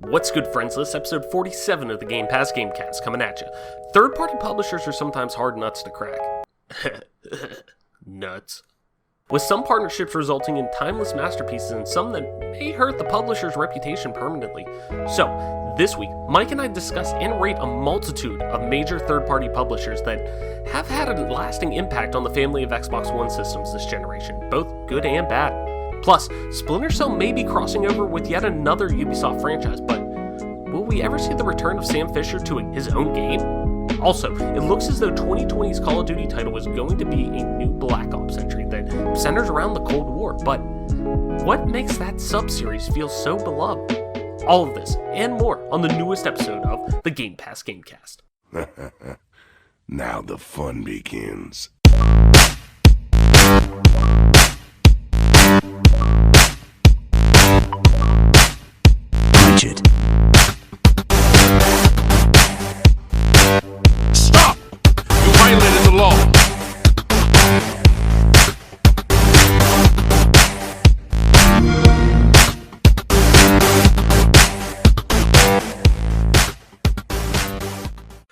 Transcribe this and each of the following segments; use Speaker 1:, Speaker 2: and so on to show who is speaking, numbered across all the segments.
Speaker 1: What's good, friends? This is episode 47 of the Gamecast coming at you. Third-party publishers are sometimes hard nuts to crack. Nuts. With some partnerships resulting in timeless masterpieces and some that may hurt the publisher's reputation permanently. So, this week, Mike and I discuss and rate a multitude of major third-party publishers that have had a lasting impact on the family of Xbox One systems this generation, both good and bad. Plus, Splinter Cell may be crossing over with yet another Ubisoft franchise, but will we ever see the return of Sam Fisher to his own game? Also, it looks as though 2020's Call of Duty title is going to be a new Black Ops entry that centers around the Cold War, but what makes that sub-series feel so beloved? All of this and more on the newest episode of the Gamecast.
Speaker 2: Now the fun begins.
Speaker 3: Richard.
Speaker 2: Stop! You violated the law.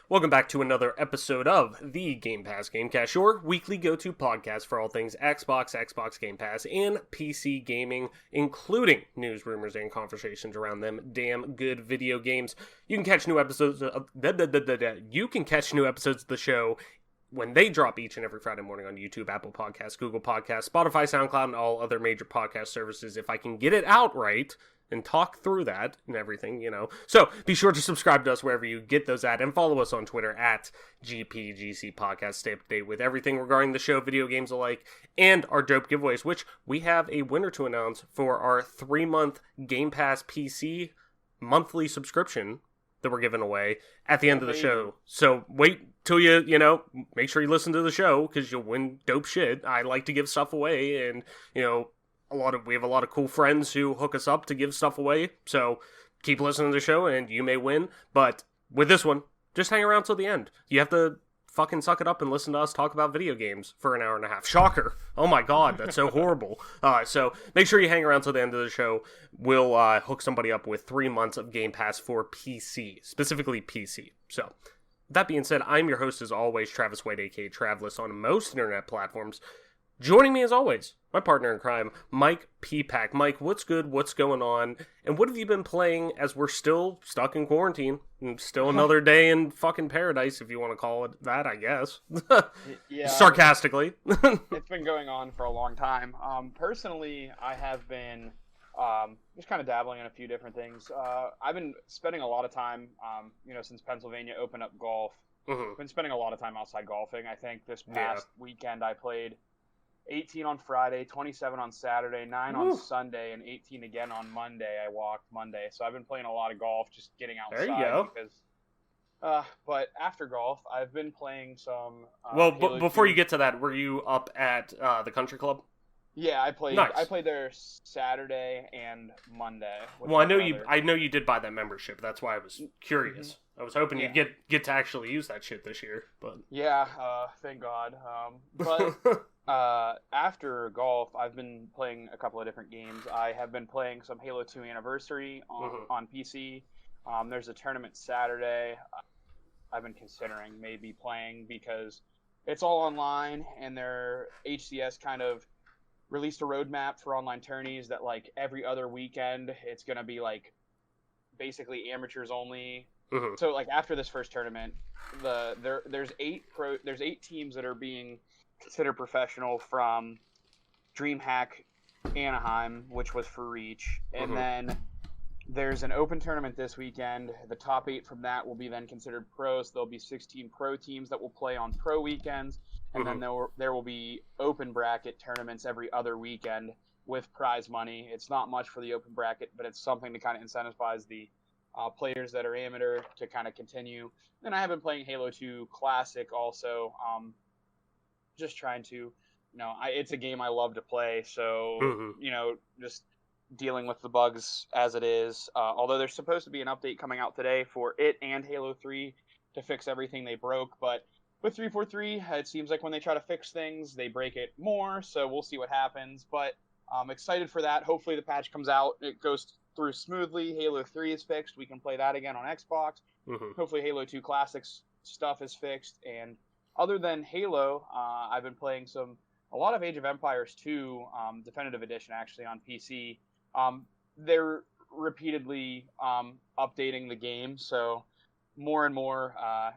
Speaker 1: Welcome back to another episode of the Gamecast, your weekly go-to podcast for all things Xbox Game Pass, and PC gaming, including news, rumors, and conversations around them damn good video games. You can catch new episodes of the show when they drop each and every Friday morning on YouTube, Apple Podcasts, Google Podcasts, Spotify, SoundCloud, and all other major podcast services. If I can get it out right and talk through that and everything, you know. So be sure to subscribe to us wherever you get those at, and follow us on Twitter at GPGC Podcast. Stay up to date with everything regarding the show, video games alike, and our dope giveaways, which we have a winner to announce for our 3-month Game Pass PC monthly subscription that we're giving away at the end of the show. So wait till you make sure you listen to the show, because you'll win dope shit. I like to give stuff away, and, we have a lot of cool friends who hook us up to give stuff away, so keep listening to the show and you may win. But with this one, just hang around till the end. You have to fucking suck it up and listen to us talk about video games for an hour and a half. Shocker. Oh my god, that's so horrible. So make sure you hang around till the end of the show. We'll hook somebody up with 3 months of Game Pass for PC, specifically PC. So, with that being said, I'm your host as always, Travis White, aka Travlis, on most internet platforms. Joining me as always, my partner in crime, Mike P-Pack. Mike, what's good? What's going on? And what have you been playing as we're still stuck in quarantine? And still another day in fucking paradise, if you want to call it that, I guess.
Speaker 4: Yeah.
Speaker 1: Sarcastically.
Speaker 4: It's been going on for a long time. Personally, I have been just kind of dabbling in a few different things. I've been spending a lot of time, since Pennsylvania opened up golf.
Speaker 1: Mm-hmm.
Speaker 4: Been spending a lot of time outside golfing. I think this past weekend I played 18 on Friday, 27 on Saturday, 9 on Sunday, and 18 again on Monday. I walked Monday. So I've been playing a lot of golf, just getting outside.
Speaker 1: There you go.
Speaker 4: But after golf, I've been playing some...
Speaker 1: before you get to that, were you up at the country club?
Speaker 4: Yeah, I played.
Speaker 1: Nice.
Speaker 4: I played there Saturday and Monday.
Speaker 1: Well, I know you did buy that membership. That's why I was curious.
Speaker 4: Mm-hmm.
Speaker 1: I was hoping you'd get to actually use that shit this year, but
Speaker 4: yeah, thank God. After golf, I've been playing a couple of different games. I have been playing some Halo 2 Anniversary on PC. There's a tournament Saturday. I've been considering maybe playing because it's all online, and their HCS kind of released a roadmap for online tourneys that, like, every other weekend it's gonna be like basically amateurs only.
Speaker 1: Mm-hmm.
Speaker 4: So, like, after this first tournament, there's 8 teams that are being considered professional from DreamHack Anaheim, which was for Reach, and then there's an open tournament this weekend. The top 8 from that will be then considered pros. So there'll be 16 pro teams that will play on pro weekends, and then there will be open bracket tournaments every other weekend with prize money. It's not much for the open bracket, but it's something to kind of incentivize the players that are amateur to kind of continue. Then I have been playing Halo 2 Classic also, just trying to, it's a game I love to play, so, just dealing with the bugs as it is. Although there's supposed to be an update coming out today for it and Halo 3 to fix everything they broke, but with 343, it seems like when they try to fix things, they break it more, so we'll see what happens. But I'm excited for that. Hopefully the patch comes out. It goes through smoothly. Halo 3 is fixed. We can play that again on Xbox. Hopefully Halo 2 Classics stuff is fixed. And other than Halo, I've been playing a lot of Age of Empires 2 Definitive Edition actually on PC. They're repeatedly updating the game, so more and more,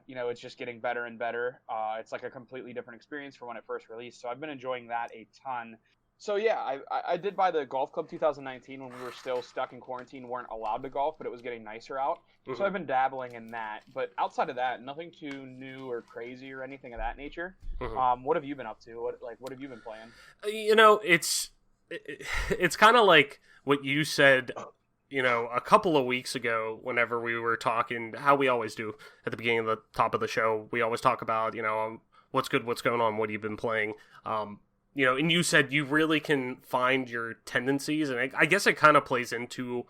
Speaker 4: it's just getting better and better. It's like a completely different experience from when it first released, so I've been enjoying that a ton. So yeah, I did buy the Golf Club 2019 when we were still stuck in quarantine, weren't allowed to golf, but it was getting nicer out. So I've been dabbling in that. But outside of that, nothing too new or crazy or anything of that nature. What have you been up to? What have you been playing?
Speaker 1: It's kind of like what you said, a couple of weeks ago whenever we were talking, how we always do at the beginning of the top of the show. We always talk about, what's good, what's going on, what have you been playing. And you said you really can find your tendencies, and I guess it kind of plays into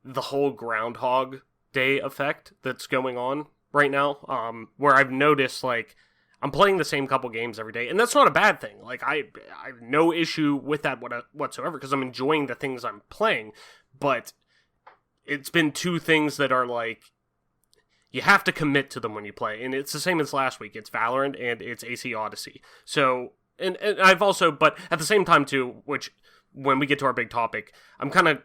Speaker 1: the whole Groundhog Day effect that's going on right now, where I've noticed, like, I'm playing the same couple games every day, and that's not a bad thing. Like, I have no issue with that whatsoever, because I'm enjoying the things I'm playing, but it's been two things that are, like, you have to commit to them when you play, and it's the same as last week. It's Valorant, and it's AC Odyssey. So... And I've also, but at the same time too, which when we get to our big topic, I'm gonna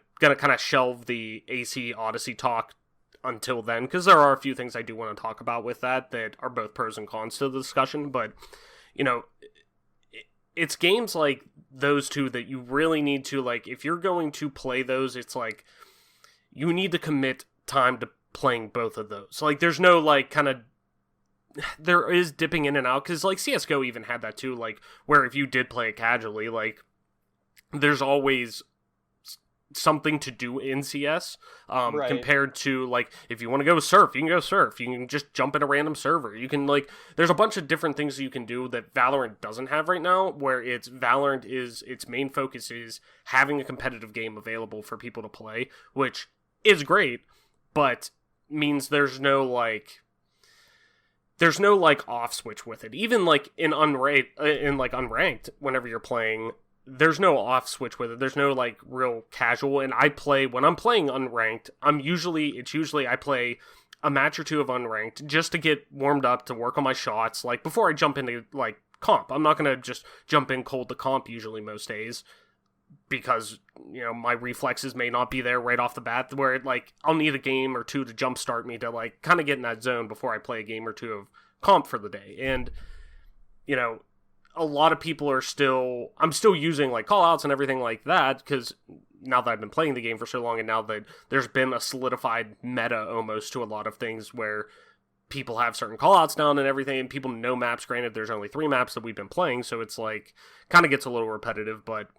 Speaker 1: shelve the AC Odyssey talk until then, because there are a few things I do want to talk about with that are both pros and cons to the discussion. But it's games like those two that you really need to, like, if you're going to play those, it's like you need to commit time to playing both of those. Like, there's no, like, kind of, there is dipping in and out, because, like, CSGO even had that too, like, where if you did play it casually, like, there's always something to do in CS,
Speaker 4: Right.
Speaker 1: compared to, like, if you want to go surf, you can go surf, you can just jump in a random server, you can, like, there's a bunch of different things you can do that Valorant doesn't have right now, where Valorant is, its main focus is having a competitive game available for people to play, which is great, but means there's no off switch with it. Even, like, in unranked, whenever you're playing, there's no off switch with it. There's no, like, real casual. And when I'm playing unranked, I play a match or two of unranked just to get warmed up, to work on my shots, like, before I jump into, like, comp. I'm not gonna just jump in cold to comp usually most days, because, my reflexes may not be there right off the bat, where, like, I'll need a game or two to jumpstart me to, like, kind of get in that zone before I play a game or two of comp for the day. And, a lot of people I'm still using, like, callouts and everything like that, because now that I've been playing the game for so long, and now that there's been a solidified meta almost to a lot of things where people have certain callouts down and everything, and people know maps. Granted, there's only 3 maps that we've been playing, so it's, like, kind of gets a little repetitive, but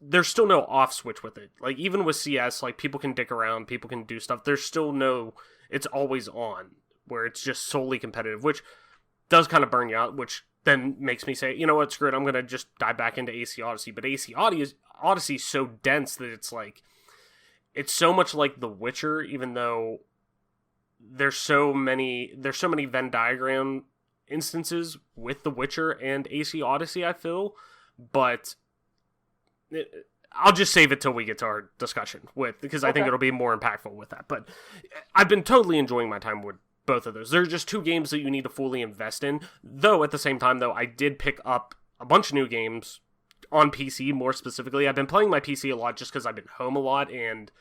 Speaker 1: there's still no off switch with it. Like, even with CS, like, people can dick around, people can do stuff. There's still it's always on, where it's just solely competitive, which does kind of burn you out, which then makes me say, you know what, screw it, I'm going to just dive back into AC Odyssey. But AC Odyssey is so dense that it's like, it's so much like The Witcher, even though there's so many Venn diagram instances with The Witcher and AC Odyssey, I feel, but I'll just save it till we get to our discussion because I think it'll be more impactful with that. But I've been totally enjoying my time with both of those. They're just two games that you need to fully invest in. Though, at the same time, I did pick up a bunch of new games on PC, more specifically. I've been playing my PC a lot just because I've been home a lot, and,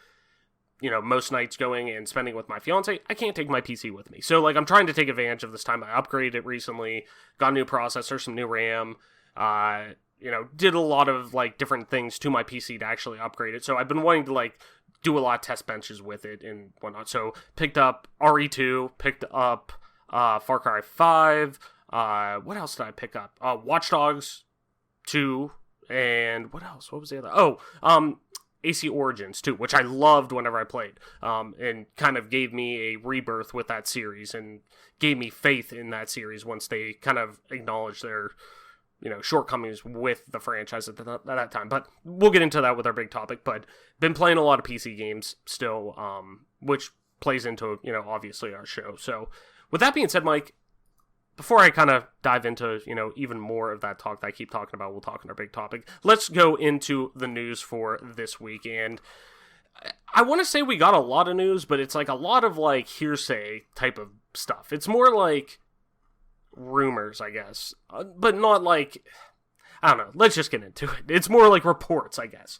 Speaker 1: most nights going and spending with my fiance, I can't take my PC with me. So, like, I'm trying to take advantage of this time. I upgraded it recently, got a new processor, some new RAM, did a lot of, like, different things to my PC to actually upgrade it. So I've been wanting to, like, do a lot of test benches with it and whatnot. So picked up RE2, picked up Far Cry 5. What else did I pick up? Watch Dogs 2, and what else? What was the other? AC Origins 2, which I loved whenever I played, and kind of gave me a rebirth with that series and gave me faith in that series once they kind of acknowledged their shortcomings with the franchise at that time. But we'll get into that with our big topic. But been playing a lot of PC games still, which plays into, obviously our show. So with that being said, Mike, before I kind of dive into, even more of that talk that I keep talking about, we'll talk in our big topic. Let's go into the news for this week. And I want to say we got a lot of news, but it's like a lot of like hearsay type of stuff. It's more like rumors, I guess, but not like, I don't know. Let's just get into it. It's more like reports, I guess.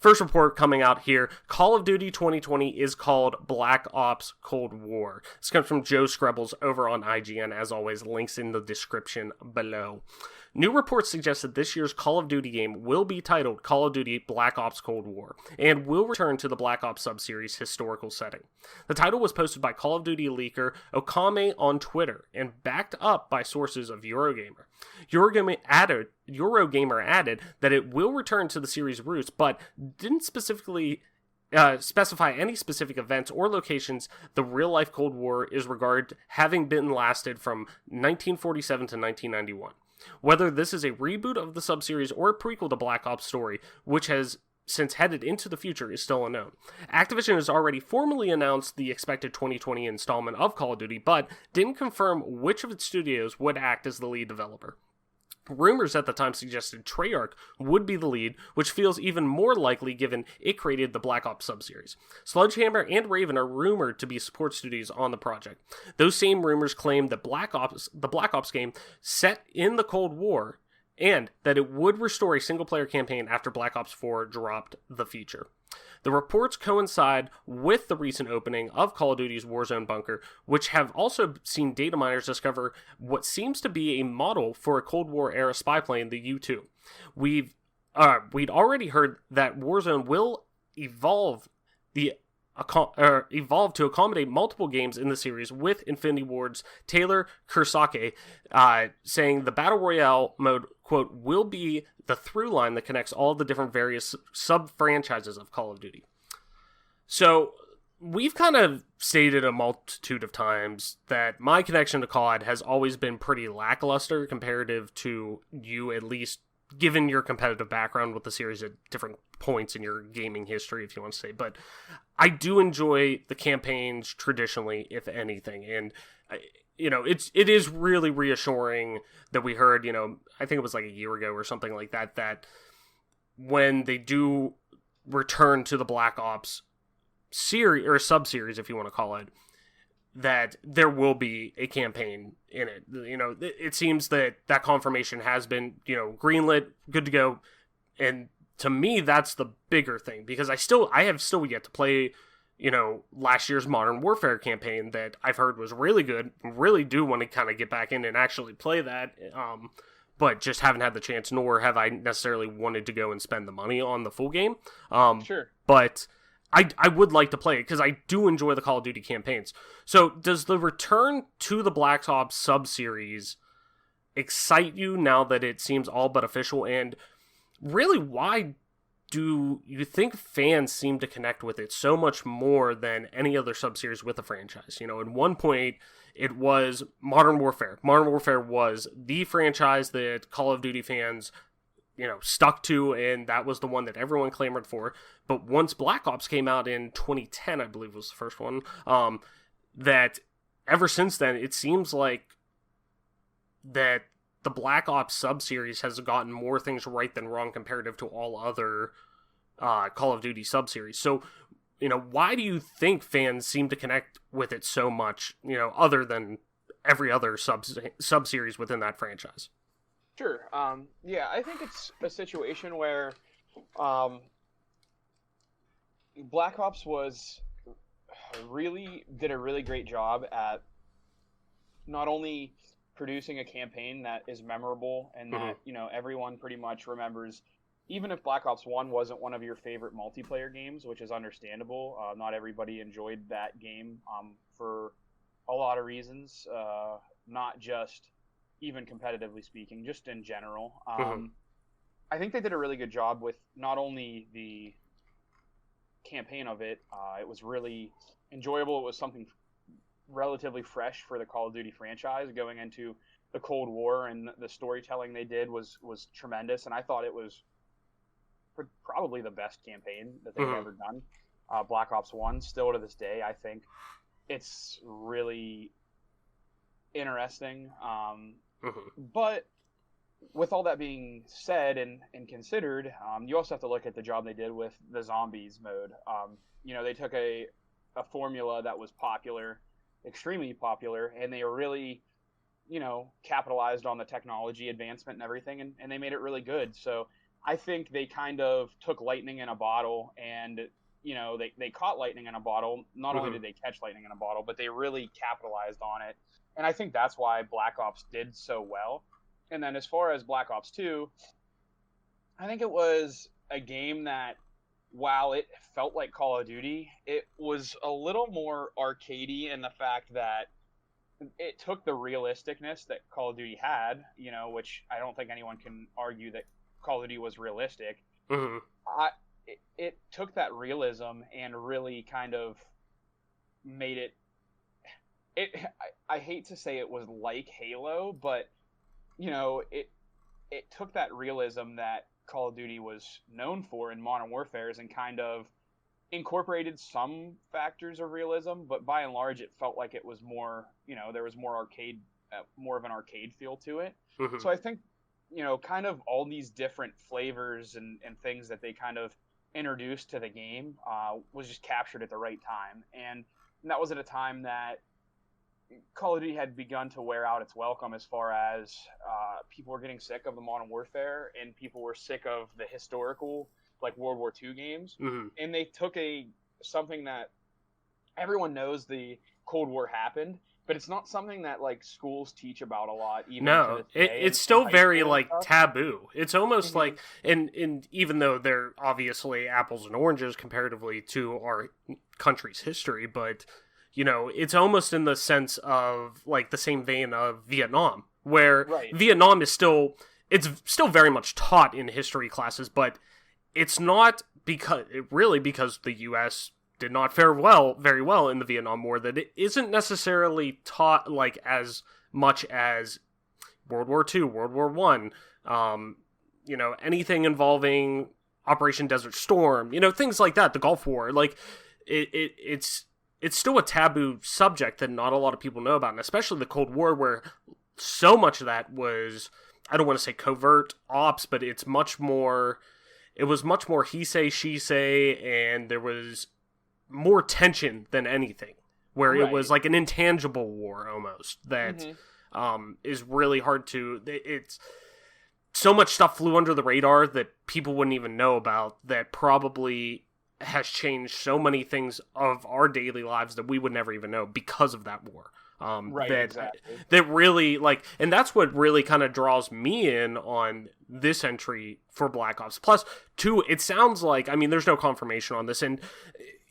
Speaker 1: First report coming out here. Call of Duty 2020 is called Black Ops Cold War. This comes from Joe Screbbles over on IGN. As always, links in the description below. New reports suggest that this year's Call of Duty game will be titled Call of Duty Black Ops Cold War and will return to the Black Ops subseries historical setting. The title was posted by Call of Duty leaker Okame on Twitter and backed up by sources of Eurogamer. Eurogamer added that it will return to the series' roots, but didn't specifically specify any specific events or locations the real-life Cold War is regarded having been lasted from 1947 to 1991. Whether this is a reboot of the subseries or a prequel to Black Ops' story, which has since headed into the future, is still unknown. Activision has already formally announced the expected 2020 installment of Call of Duty, but didn't confirm which of its studios would act as the lead developer. Rumors at the time suggested Treyarch would be the lead, which feels even more likely given it created the Black Ops subseries. Sledgehammer and Raven are rumored to be support studios on the project. Those same rumors claim that the Black Ops game set in the Cold War, and that it would restore a single-player campaign after Black Ops 4 dropped the feature. The reports coincide with the recent opening of Call of Duty's Warzone bunker, which have also seen data miners discover what seems to be a model for a Cold War-era spy plane, the U-2. We'd already heard that Warzone will evolve to accommodate multiple games in the series, with Infinity Ward's Taylor Kursake saying the Battle Royale mode, quote, will be the through line that connects all the different various sub-franchises of Call of Duty. So, we've kind of stated a multitude of times that my connection to COD has always been pretty lackluster comparative to you, at least given your competitive background with the series at different points in your gaming history, if you want to say. But I do enjoy the campaigns traditionally, if anything, and it is really reassuring that we heard, I think it was like a year ago or something like that, that when they do return to the Black Ops series, or sub-series, if you want to call it, that there will be a campaign in it. It seems that confirmation has been, greenlit, good to go. And to me, that's the bigger thing, because I have still yet to play, last year's Modern Warfare campaign that I've heard was really good. Really do want to kind of get back in and actually play that. But just haven't had the chance, nor have I necessarily wanted to go and spend the money on the full game.
Speaker 4: Sure.
Speaker 1: But I would like to play it, because I do enjoy the Call of Duty campaigns. So, does the return to the Black Ops sub-series excite you now that it seems all but official? And really, why do you think fans seem to connect with it so much more than any other sub-series with the franchise? At one point, it was Modern Warfare. Modern Warfare was the franchise that Call of Duty fans stuck to, and that was the one that everyone clamored for. But once Black Ops came out in 2010, I believe was the first one, that ever since then, it seems like that the Black Ops sub-series has gotten more things right than wrong comparative to all other Call of Duty sub-series. So, why do you think fans seem to connect with it so much, other than every other sub-series within that franchise?
Speaker 4: Sure. Yeah, I think it's a situation where Black Ops did a really great job at not only producing a campaign that is memorable and that everyone pretty much remembers. Even if Black Ops 1 wasn't one of your favorite multiplayer games, which is understandable, not everybody enjoyed that game for a lot of reasons, not just even competitively speaking, just in general. I think they did a really good job with not only the campaign of it, it was really enjoyable. It was something relatively fresh for the Call of Duty franchise going into the Cold War, and the storytelling they did was tremendous, and I thought it was probably the best campaign that they've ever done. Black Ops 1, still to this day, I think it's really interesting. But with all that being said and considered, you also have to look at the job they did with the zombies mode. They took a formula that was popular, extremely popular, and they really, capitalized on the technology advancement and everything, and they made it really good. So I think they kind of took lightning in a bottle, and they caught lightning in a bottle. Not only did they catch lightning in a bottle, but they really capitalized on it. And I think that's why Black Ops did so well. And then as far as Black Ops 2, I think it was a game that, while it felt like Call of Duty, it was a little more arcadey in the fact that it took the realisticness that Call of Duty had, which I don't think anyone can argue that Call of Duty was realistic.
Speaker 1: Mm-hmm.
Speaker 4: It took that realism and really kind of made it. I hate to say it was like Halo, but it took that realism that Call of Duty was known for in Modern Warfare and kind of incorporated some factors of realism, but by and large, it felt like it was more, there was more arcade, more of an arcade feel to it.
Speaker 1: Mm-hmm.
Speaker 4: So I think, kind of all these different flavors and things that they kind of introduced to the game was just captured at the right time. And that was at a time that Call of Duty had begun to wear out its welcome as far as people were getting sick of the Modern Warfare and people were sick of the historical, like World War II games.
Speaker 1: Mm-hmm.
Speaker 4: And they took something that everyone knows the Cold War happened, but it's not something that like schools teach about a lot. Even
Speaker 1: no, it's still very like taboo. It's almost like, and even though they're obviously apples and oranges comparatively to our country's history, but it's almost in the sense of like the same vein of Vietnam, where Vietnam is still very much taught in history classes, but it's not because the U.S. did not fare very well in the Vietnam War, that it isn't necessarily taught like as much as World War II, World War One, anything involving Operation Desert Storm, things like that, the Gulf War, like it's still a taboo subject that not a lot of people know about, and especially the Cold War, where so much of that was, I don't want to say covert ops, but it was much more he say, she say, and there was more tension than anything, where it was like an intangible war almost that is really hard to, it's so much stuff flew under the radar that people wouldn't even know about, that probably has changed so many things of our daily lives that we would never even know because of that war. That really, like, and that's what really kind of draws me in on this entry for Black Ops. Plus, too, it sounds like, I mean, there's no confirmation on this, and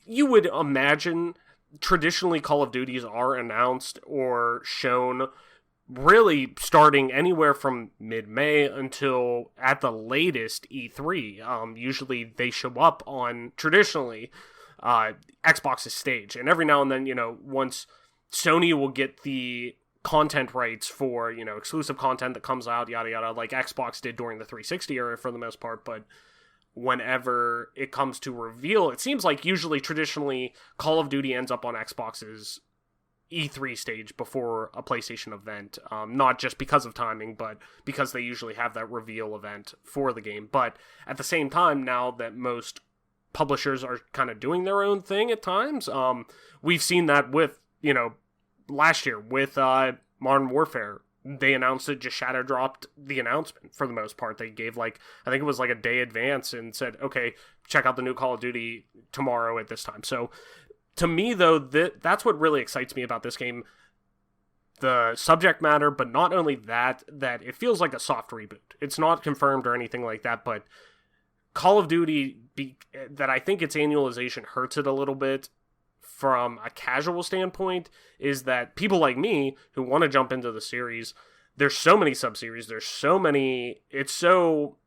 Speaker 1: you would imagine traditionally Call of Duties are announced or shown really starting anywhere from mid-May until at the latest E3. Usually they show up on, traditionally, Xbox's stage. And every now and then, once Sony will get the content rights for, exclusive content that comes out, yada yada, like Xbox did during the 360 era for the most part, but whenever it comes to reveal, it seems like usually traditionally Call of Duty ends up on Xbox's E3 stage before a PlayStation event, not just because of timing, but because they usually have that reveal event for the game. But at the same time, now that most publishers are kind of doing their own thing at times, we've seen that with, last year with Modern Warfare. They announced it, just shadow dropped the announcement for the most part. They gave I think it was like a day advance and said, okay, check out the new Call of Duty tomorrow at this time. So to me, though, that's what really excites me about this game. The subject matter, but not only that it feels like a soft reboot. It's not confirmed or anything like that, but Call of Duty, that I think its annualization hurts it a little bit from a casual standpoint, is that people like me who want to jump into the series, there's so many sub-series, it's so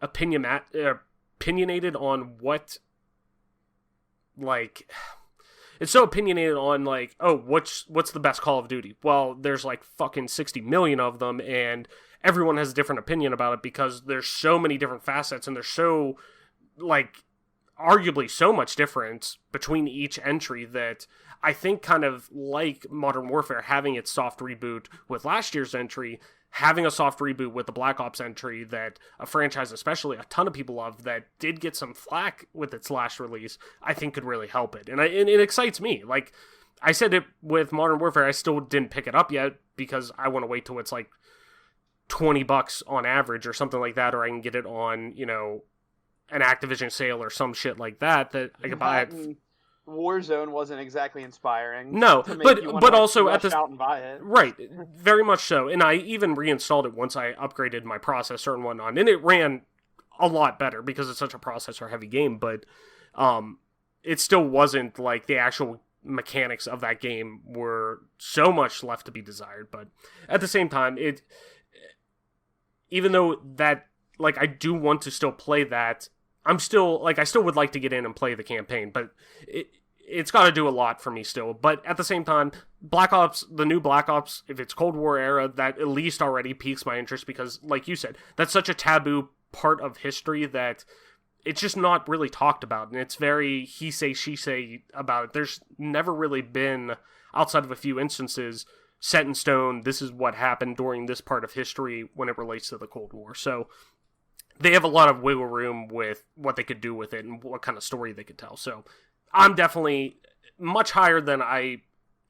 Speaker 1: opinionated on what, like, it's so opinionated on, like, oh, what's the best Call of Duty? Well, there's like fucking 60 million of them, and everyone has a different opinion about it because there's so many different facets, and there's so, like, arguably so much difference between each entry that I think, kind of like Modern Warfare having its soft reboot with last year's entry, having a soft reboot with the Black Ops entry that a franchise, especially a ton of people love, that did get some flack with its last release, I think could really help it. And it excites me. Like I said it with Modern Warfare, I still didn't pick it up yet because I want to wait till it's like $20 on average or something like that, or I can get it on, an Activision sale or some shit like that I could buy it.
Speaker 4: Warzone wasn't exactly inspiring.
Speaker 1: No, but also
Speaker 4: at the out and buy it.
Speaker 1: Right, very much so. And I even reinstalled it once I upgraded my processor and whatnot, and it ran a lot better because it's such a processor heavy game. But it still wasn't like the actual mechanics of that game were so much left to be desired. But at the same time, even though that, like, I do want to still play that, I still would like to get in and play the campaign, but it's got to do a lot for me still. But at the same time, Black Ops, the new Black Ops, if it's Cold War era, that at least already piques my interest because, like you said, that's such a taboo part of history that it's just not really talked about. And it's very he say, she say about it. There's never really been, outside of a few instances, set in stone, this is what happened during this part of history when it relates to the Cold War. So they have a lot of wiggle room with what they could do with it and what kind of story they could tell. So I'm definitely much higher than I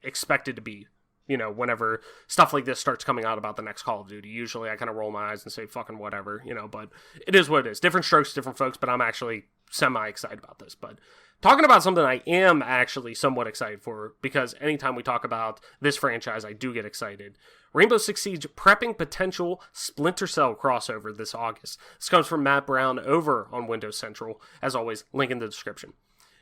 Speaker 1: expected to be, whenever stuff like this starts coming out about the next Call of Duty. Usually I kind of roll my eyes and say, fucking whatever, but it is what it is. Different strokes, different folks, but I'm actually semi-excited about this. But talking about something I am actually somewhat excited for, because anytime we talk about this franchise, I do get excited. Rainbow Six Siege prepping potential Splinter Cell crossover this August. This comes from Matt Brown over on Windows Central. As always, link in the description.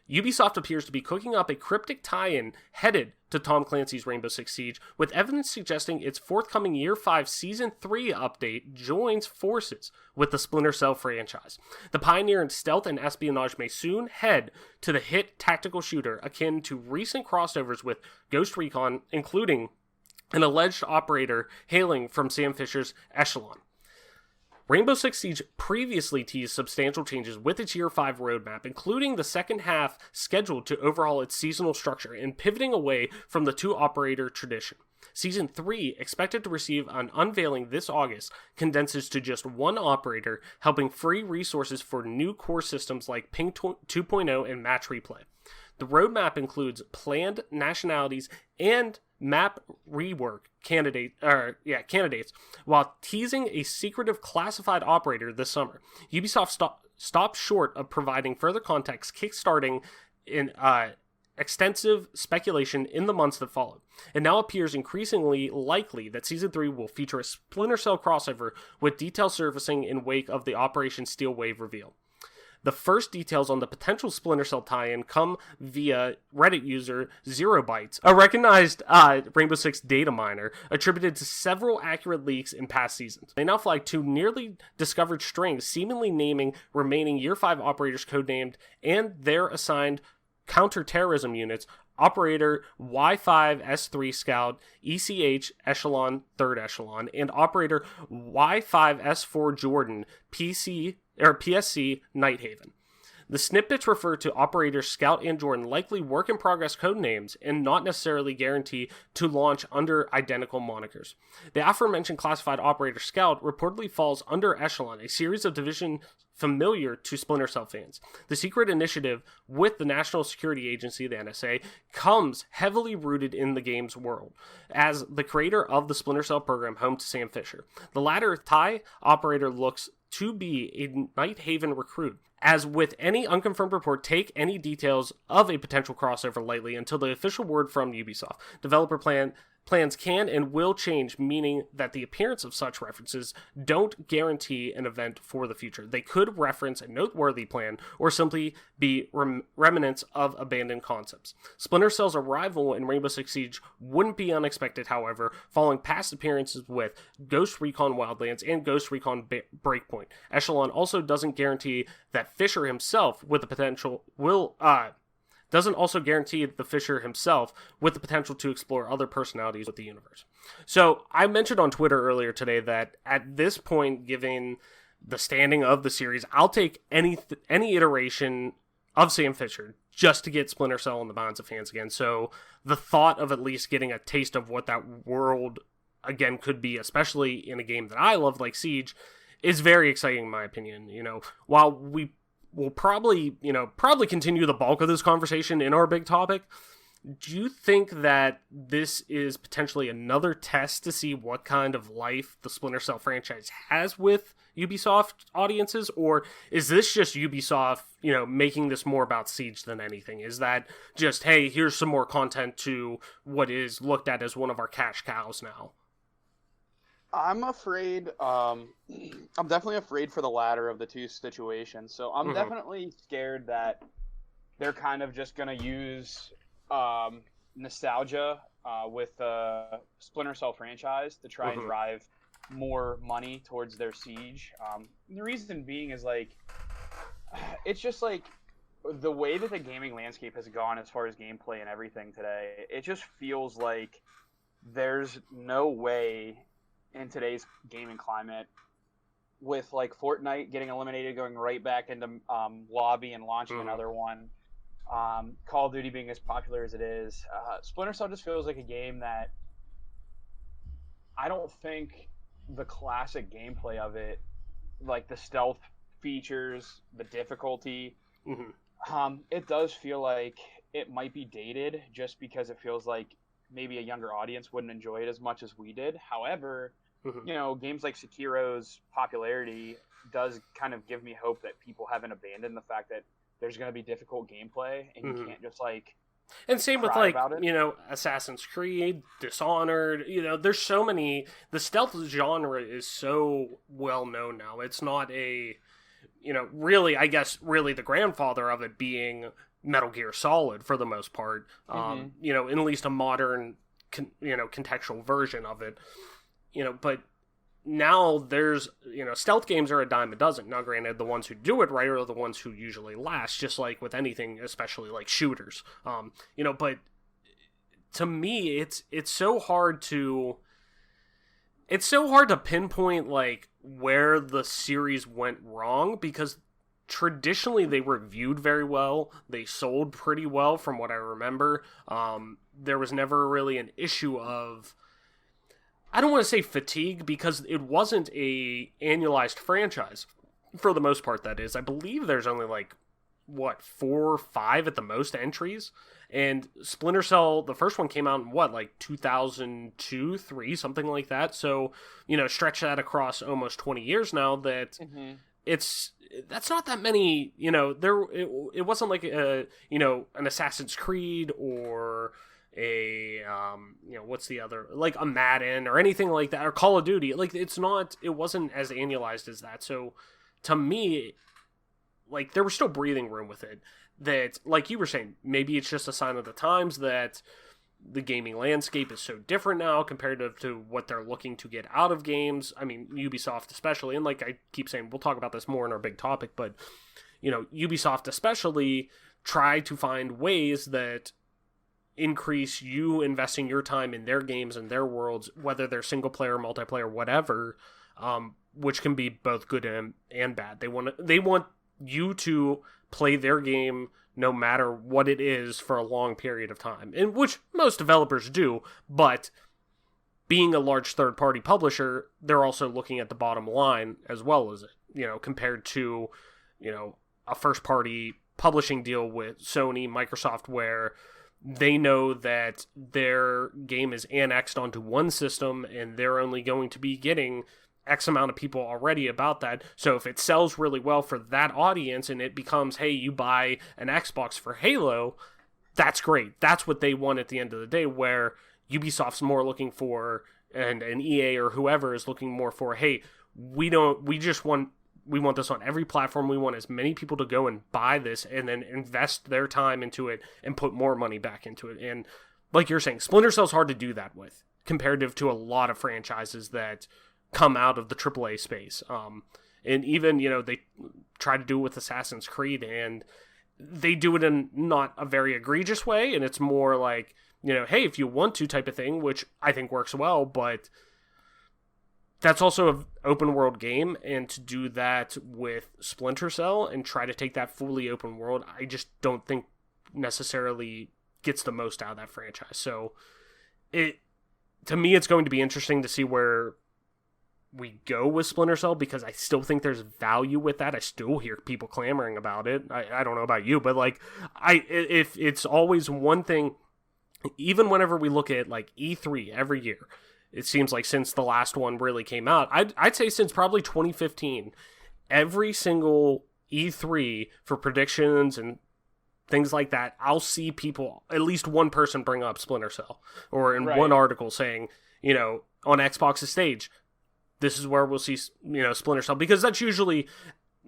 Speaker 1: Ubisoft appears to be cooking up a cryptic tie-in headed to Tom Clancy's Rainbow Six Siege, with evidence suggesting its forthcoming Year 5 Season 3 update joins forces with the Splinter Cell franchise. The pioneer in stealth and espionage may soon head to the hit tactical shooter akin to recent crossovers with Ghost Recon, including an alleged operator hailing from Sam Fisher's Echelon. Rainbow Six Siege previously teased substantial changes with its Year 5 roadmap, including the second half scheduled to overhaul its seasonal structure and pivoting away from the two-operator tradition. Season 3, expected to receive an unveiling this August, condenses to just one operator, helping free resources for new core systems like Ping 2.0 and Match Replay. The roadmap includes planned nationalities and map rework candidates, while teasing a secretive classified operator this summer. Ubisoft stopped short of providing further context, kickstarting in extensive speculation in the months that followed. It now appears increasingly likely that Season 3 will feature a Splinter Cell crossover, with details surfacing in wake of the Operation Steel Wave reveal. The first details on the potential Splinter Cell tie-in come via Reddit user ZeroBytes, a recognized Rainbow Six data miner attributed to several accurate leaks in past seasons. They now flag two nearly discovered strings, seemingly naming remaining Year 5 operators codenamed and their assigned counterterrorism units: Operator Y5S3 Scout, ECH Echelon 3rd Echelon, and Operator Y5S4 Jordan, PSC Nighthaven. The snippets refer to Operators Scout and Jordan, likely work-in-progress codenames, and not necessarily guarantee to launch under identical monikers. The aforementioned classified Operator Scout reportedly falls under Echelon, a series of division familiar to Splinter Cell fans. The secret initiative with the National Security Agency, the NSA, comes heavily rooted in the game's world, as the creator of the Splinter Cell program home to Sam Fisher. The latter TIE operator looks to be a Nighthaven recruit. As with any unconfirmed report, take any details of a potential crossover lightly until the official word from Ubisoft. Developer plans can and will change, meaning that the appearance of such references don't guarantee an event for the future. They could reference a noteworthy plan or simply be remnants of abandoned concepts. Splinter Cell's arrival in Rainbow Six Siege wouldn't be unexpected, however, following past appearances with Ghost Recon Wildlands and Ghost Recon Breakpoint. Echelon also doesn't guarantee that Fisher himself with the potential doesn't also guarantee the Fisher himself with the potential to explore other personalities with the universe. So I mentioned on Twitter earlier today that at this point, given the standing of the series, I'll take any iteration of Sam Fisher just to get Splinter Cell in the minds of fans again. So the thought of at least getting a taste of what that world again could be, especially in a game that I love like Siege, is very exciting in my opinion. While we will probably continue the bulk of this conversation in our big topic, do you think that this is potentially another test to see what kind of life the Splinter Cell franchise has with Ubisoft audiences, or is this just Ubisoft, making this more about Siege than anything? Is that just, hey, here's some more content to what is looked at as one of our cash cows now?
Speaker 4: I'm afraid, I'm definitely afraid for the latter of the two situations. So I'm definitely scared that they're kind of just going to use nostalgia with the Splinter Cell franchise to try and drive more money towards their Siege. The reason being is, it's just, the way that the gaming landscape has gone as far as gameplay and everything today, it just feels like there's no way in today's gaming climate, with Fortnite getting eliminated, going right back into lobby and launching another one, Call of Duty being as popular as it is, Splinter Cell just feels like a game that I don't think the classic gameplay of it, like the stealth features, the difficulty, it does feel like it might be dated just because it feels like maybe a younger audience wouldn't enjoy it as much as we did. However, games like Sekiro's popularity does kind of give me hope that people haven't abandoned the fact that there's going to be difficult gameplay and you can't just
Speaker 1: and same with Assassin's Creed, Dishonored, there's so many. The stealth genre is so well known now. It's not a, really the grandfather of it being Metal Gear Solid for the most part, in at least a modern, contextual version of it, but now there's, stealth games are a dime a dozen. Now, granted, the ones who do it right are the ones who usually last, just like with anything, especially like shooters, but to me, it's so hard to pinpoint where the series went wrong, because traditionally they were viewed very well. They sold pretty well from what I remember. There was never really an issue of, I don't want to say fatigue, because it wasn't a annualized franchise for the most part. That is, I believe there's only 4 or 5 at the most entries. And Splinter Cell, the first one came out in 2002, 3, something like that. So, stretch that across almost 20 years now. That's not that many. It wasn't like an Assassin's Creed or a what's the other, a Madden or anything like that, or Call of Duty. It wasn't as annualized as that. So to me, there was still breathing room with it. That, like you were saying, maybe it's just a sign of the times that the gaming landscape is so different now compared to what they're looking to get out of games. I mean, Ubisoft especially, and like I keep saying, we'll talk about this more in our big topic, but Ubisoft especially try to find ways that increase you investing your time in their games and their worlds, whether they're single player, multiplayer, whatever, which can be both good and bad. They want you to play their game no matter what it is for a long period of time, and which most developers do, but being a large third-party publisher, they're also looking at the bottom line as well as it, compared to, a first-party publishing deal with Sony, Microsoft, where they know that their game is annexed onto one system and they're only going to be getting X amount of people already about that. So if it sells really well for that audience and it becomes, hey, you buy an Xbox for Halo, that's great. That's what they want at the end of the day, where Ubisoft's more looking for, and an EA or whoever is looking more for, hey, we want this on every platform. We want as many people to go and buy this and then invest their time into it and put more money back into it. And like you're saying, Splinter Cell's hard to do that with, comparative to a lot of franchises that come out of the AAA space. And even, they try to do it with Assassin's Creed, and they do it in not a very egregious way. And it's more like, hey, if you want to type of thing, which I think works well, but that's also open world game, and to do that with Splinter Cell and try to take that fully open world, I just don't think necessarily gets the most out of that franchise. So to me, it's going to be interesting to see where we go with Splinter Cell, because I still think there's value with that. I still hear people clamoring about it. I don't know about you, but like, if it's always one thing, even whenever we look at like E3 every year, it seems like since the last one really came out, I'd say since probably 2015, every single E3 for predictions and things like that, I'll see people, at least one person bring up Splinter Cell, or in one article saying, you know, on Xbox's stage, this is where we'll see, you know, Splinter Cell, because that's usually,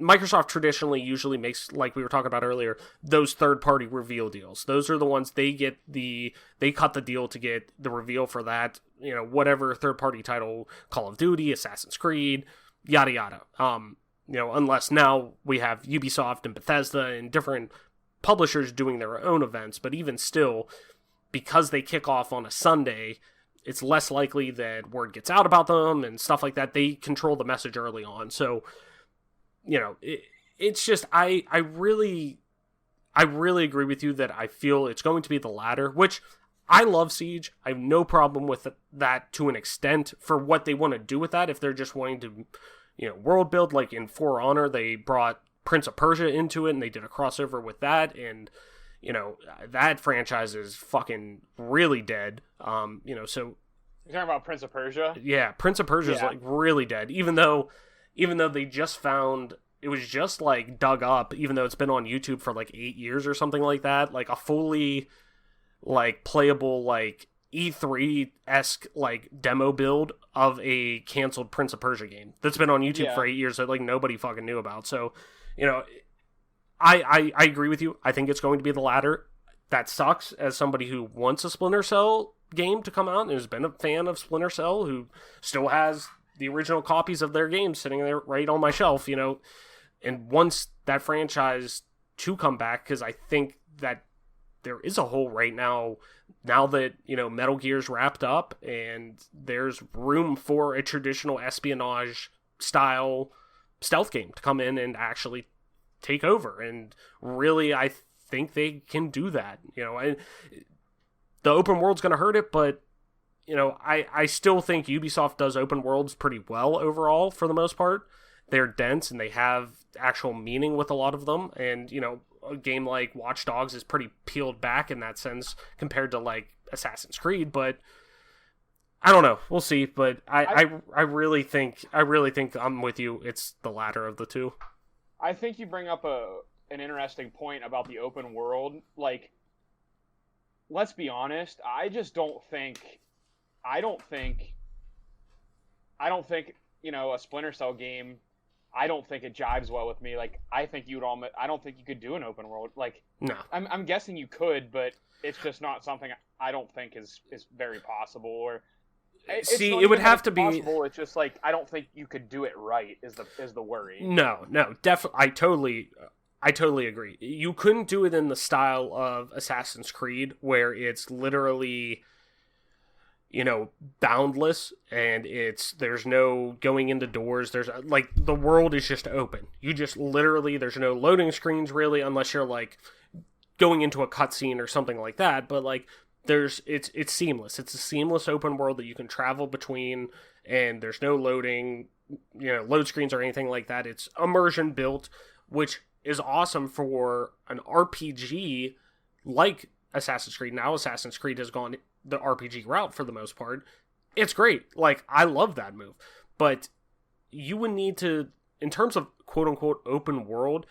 Speaker 1: Microsoft traditionally usually makes, like we were talking about earlier, those third-party reveal deals. Those are the ones they cut the deal to get the reveal for that, you know, whatever third-party title, Call of Duty, Assassin's Creed, yada yada. You know, unless now we have Ubisoft and Bethesda and different publishers doing their own events, but even still, because they kick off on a Sunday, it's less likely that word gets out about them and stuff like that. They control the message early on. So, you know, it's just, I really agree with you that I feel it's going to be the latter, which I love Siege. I have no problem with that to an extent for what they want to do with that. If they're just wanting to, you know, world build, like in For Honor, they brought Prince of Persia into it and they did a crossover with that. And, you know, that franchise is fucking really dead. You know, so
Speaker 4: you're talking about Prince of Persia?
Speaker 1: Yeah, Prince of Persia is like really dead. Even though they just found, it was just like dug up, even though it's been on YouTube for like 8 years or something like that, like a fully like playable like E3-esque like demo build of a canceled Prince of Persia game that's been on YouTube for 8 years that like nobody fucking knew about. So, you know, I agree with you. I think it's going to be the latter. That sucks as somebody who wants a Splinter Cell game to come out and has been a fan of Splinter Cell, who still has the original copies of their games sitting there right on my shelf, you know, and wants that franchise to come back, because I think that there is a hole right now that, you know, Metal Gear's wrapped up and there's room for a traditional espionage style stealth game to come in and actually take over. And really, I think they can do that. You know, the open world's going to hurt it, but, you know, I still think Ubisoft does open worlds pretty well overall for the most part. They're dense and they have actual meaning with a lot of them. And, you know, a game like Watch Dogs is pretty peeled back in that sense compared to like Assassin's Creed, but I don't know. We'll see. But I really think I'm with you. It's the latter of the two.
Speaker 4: I think you bring up an interesting point about the open world. Like, let's be honest. I don't think, you know, a Splinter Cell game, I don't think it jives well with me. Like, I think I don't think you could do an open world. Like,
Speaker 1: no.
Speaker 4: I'm guessing you could, but it's just not something I don't think is very possible. Or
Speaker 1: see, it would have to be
Speaker 4: possible. It's just like I don't think you could do it right. Is the worry?
Speaker 1: No, definitely. I totally agree. You couldn't do it in the style of Assassin's Creed, where it's literally, you know, boundless, and there's no going into doors. There's like, the world is just open. You just literally, there's no loading screens really, unless you're like going into a cutscene or something like that. But like, it's seamless. It's a seamless open world that you can travel between, and there's no loading, you know, load screens or anything like that. It's immersion built, which is awesome for an RPG like Assassin's Creed. Now Assassin's Creed has gone the RPG route for the most part. It's great. Like, I love that move. But you would need to, in terms of quote-unquote open world,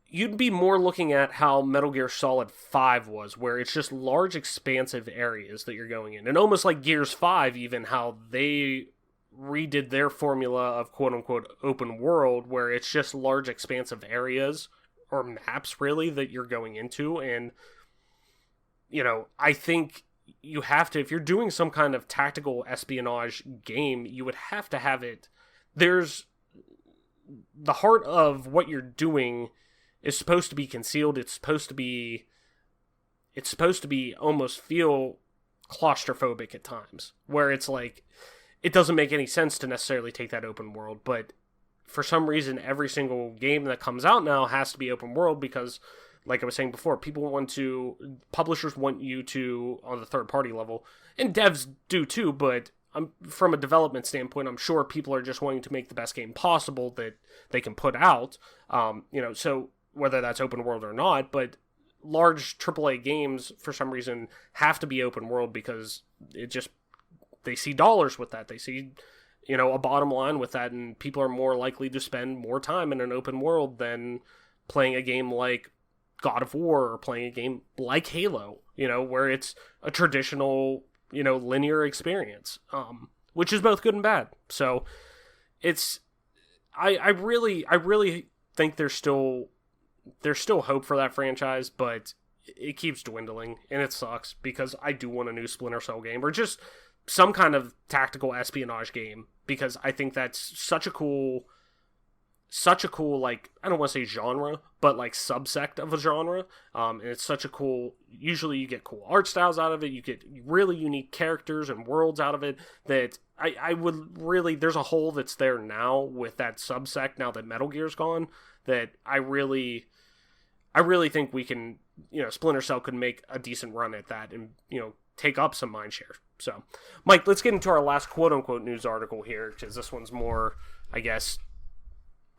Speaker 1: you'd be more looking at how Metal Gear Solid 5 was, where it's just large, expansive areas that you're going in. And almost like Gears 5, even, how they redid their formula of quote-unquote open world, where it's just large, expansive areas, or maps, really, that you're going into. And, you know, I think you have to, if you're doing some kind of tactical espionage game, you would have to have it. There's the heart of what you're doing is supposed to be concealed. It's supposed to be almost feel claustrophobic at times, where it's like, it doesn't make any sense to necessarily take that open world, but for some reason, every single game that comes out now has to be open world because, like I was saying before, publishers want you to, on the third-party level, and devs do too, but from a development standpoint, I'm sure people are just wanting to make the best game possible that they can put out, so whether that's open world or not, but large AAA games, for some reason, have to be open world because they see dollars with that. They see, a bottom line with that, and people are more likely to spend more time in an open world than playing a game like God of War or playing a game like Halo, where it's a traditional, linear experience, which is both good and bad. So I really think there's still hope for that franchise, but it keeps dwindling, and it sucks because I do want a new Splinter Cell game or just some kind of tactical espionage game, because I think that's such a cool, like, I don't want to say genre, but like subsect of a genre. And it's such a cool, usually you get cool art styles out of it. You get really unique characters and worlds out of it that I would really, there's a hole that's there now with that subsect now that Metal Gear's gone, that I really think we can, Splinter Cell could make a decent run at that and, take up some mind share. So, Mike, let's get into our last quote-unquote news article here, because this one's more, I guess,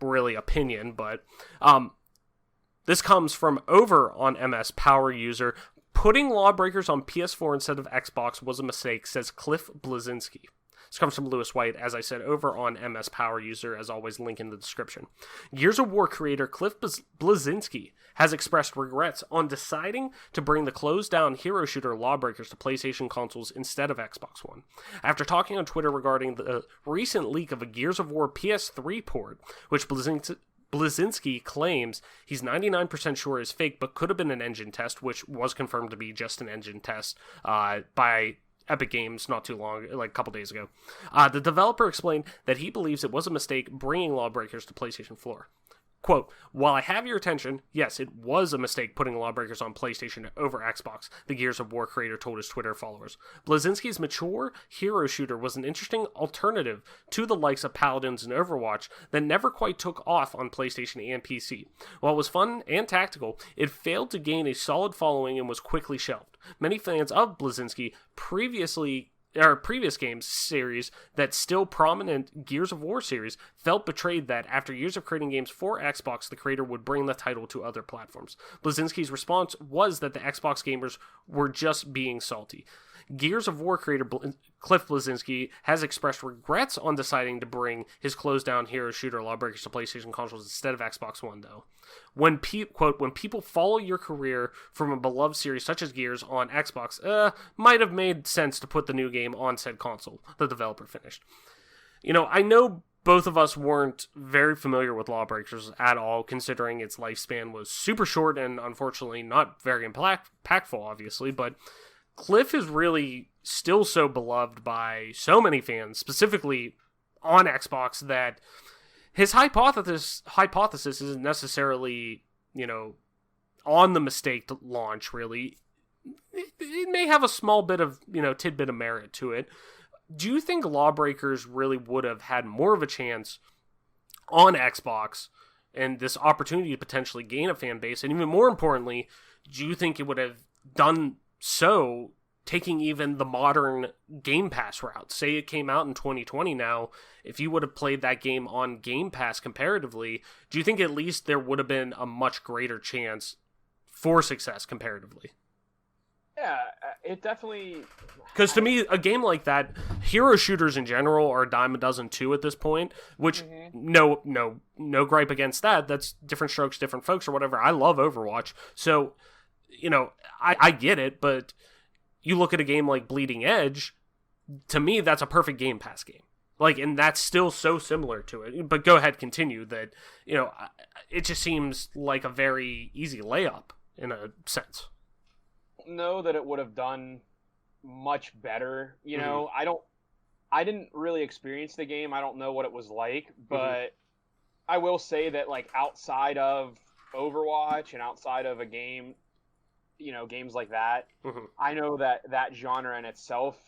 Speaker 1: really opinion, but this comes from over on MS Power User. Putting Lawbreakers on PS4 instead of Xbox was a mistake, says Cliff Blazinski. This comes from Lewis White, as I said, over on MS Power User, as always, link in the description. Gears of War creator Cliff Blazinski has expressed regrets on deciding to bring the closed-down hero shooter Lawbreakers to PlayStation consoles instead of Xbox One. After talking on Twitter regarding the recent leak of a Gears of War PS3 port, which Blazinski claims he's 99% sure is fake, but could have been an engine test, which was confirmed to be just an engine test by Epic Games not too long, like a couple days ago. The developer explained that he believes it was a mistake bringing Lawbreakers to PlayStation 4. Quote, while I have your attention, yes, it was a mistake putting Lawbreakers on PlayStation over Xbox, the Gears of War creator told his Twitter followers. Blazinski's mature hero shooter was an interesting alternative to the likes of Paladins and Overwatch that never quite took off on PlayStation and PC. While it was fun and tactical, it failed to gain a solid following and was quickly shelved. Many fans of Blazinski previous games series that still prominent Gears of War series felt betrayed that after years of creating games for Xbox, the creator would bring the title to other platforms. Blazinski's response was that the Xbox gamers were just being salty. Gears of War creator Cliff Blazinski has expressed regrets on deciding to bring his closed-down hero shooter Lawbreakers to PlayStation consoles instead of Xbox One, though. Quote, when people follow your career from a beloved series such as Gears on Xbox, might have made sense to put the new game on said console, the developer finished. I know both of us weren't very familiar with Lawbreakers at all, considering its lifespan was super short and unfortunately not very impactful, obviously, but Cliff is really still so beloved by so many fans, specifically on Xbox, that his hypothesis isn't necessarily, on the mistake to launch, really. It may have a small bit of, tidbit of merit to it. Do you think Lawbreakers really would have had more of a chance on Xbox and this opportunity to potentially gain a fan base? And even more importantly, do you think it would have done so taking even the modern Game Pass route? Say it came out in 2020 now, if you would have played that game on Game Pass comparatively, do you think at least there would have been a much greater chance for success comparatively?
Speaker 4: Yeah, it definitely...
Speaker 1: Because to me, a game like that, hero shooters in general are a dime a dozen too at this point, which, no gripe against that. That's different strokes, different folks or whatever. I love Overwatch. So, I get it, but you look at a game like Bleeding Edge, to me, that's a perfect Game Pass game. And that's still so similar to it. But go ahead, continue that, it just seems like a very easy layup in a sense.
Speaker 4: Know that it would have done much better. I didn't really experience the game. I don't know what it was like, but I will say that outside of Overwatch and outside of a game, games like that, I know that genre in itself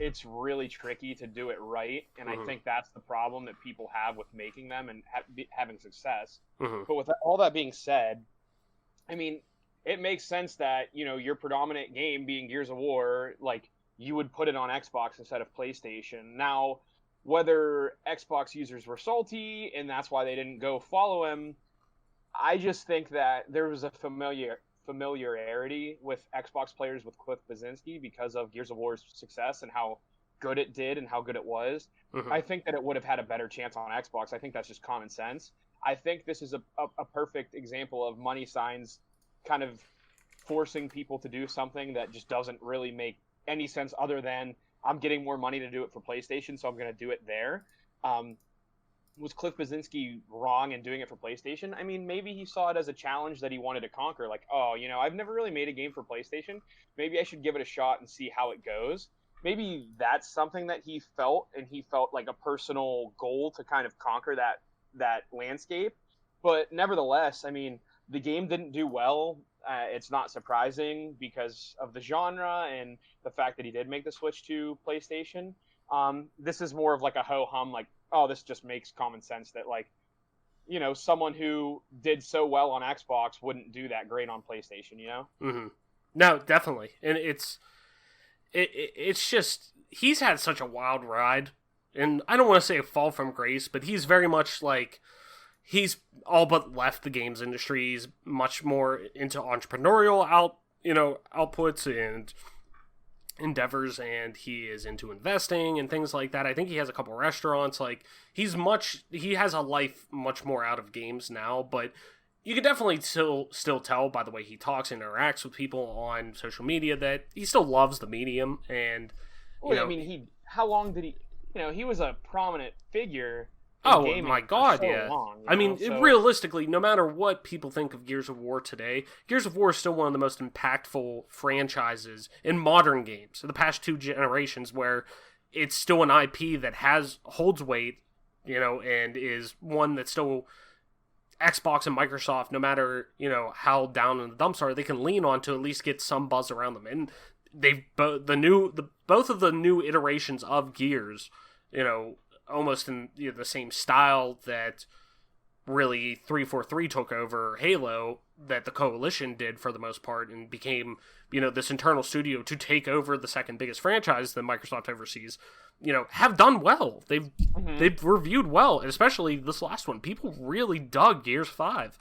Speaker 4: it's really tricky to do it right, and I think that's the problem that people have with making them and having success. But with all that being said, I mean, it makes sense that, your predominant game being Gears of War, like, you would put it on Xbox instead of PlayStation. Now, whether Xbox users were salty and that's why they didn't go follow him, I just think that there was a familiarity with Xbox players with Cliff Bleszinski because of Gears of War's success and how good it did and how good it was. I think that it would have had a better chance on Xbox. I think that's just common sense. I think this is a perfect example of money signs kind of forcing people to do something that just doesn't really make any sense other than I'm getting more money to do it for PlayStation, so I'm going to do it there. Was Cliff Bleszinski wrong in doing it for PlayStation? I mean, maybe he saw it as a challenge that he wanted to conquer. Like, I've never really made a game for PlayStation. Maybe I should give it a shot and see how it goes. Maybe that's something that he felt, and he felt like a personal goal to kind of conquer that landscape. But nevertheless, I mean, the game didn't do well. It's not surprising because of the genre and the fact that he did make the switch to PlayStation. This is more of like a ho-hum, like, oh, this just makes common sense that, like, someone who did so well on Xbox wouldn't do that great on PlayStation,
Speaker 1: No, definitely. And it's just, he's had such a wild ride. And I don't want to say a fall from grace, but he's very much like, he's all but left the games industry. He's much more into entrepreneurial outputs and endeavors, and he is into investing and things like that. I think he has a couple restaurants. Like, he has a life much more out of games now, but you can definitely still tell by the way he talks and interacts with people on social media that he still loves the medium. And
Speaker 4: I mean, how long did he? He was a prominent figure.
Speaker 1: Oh my God,
Speaker 4: so
Speaker 1: yeah.
Speaker 4: Long,
Speaker 1: realistically, no matter what people think of Gears of War today, Gears of War is still one of the most impactful franchises in modern games, in the past 2 generations, where it's still an IP that holds weight, and is one that still Xbox and Microsoft, no matter, how down in the dumps are, they can lean on to at least get some buzz around them. And they've both of the new iterations of Gears, almost in the same style that really 343 took over Halo, that the Coalition did for the most part, and became, this internal studio to take over the second biggest franchise that Microsoft oversees, have done well. They've reviewed well, and especially this last one. People really dug Gears 5,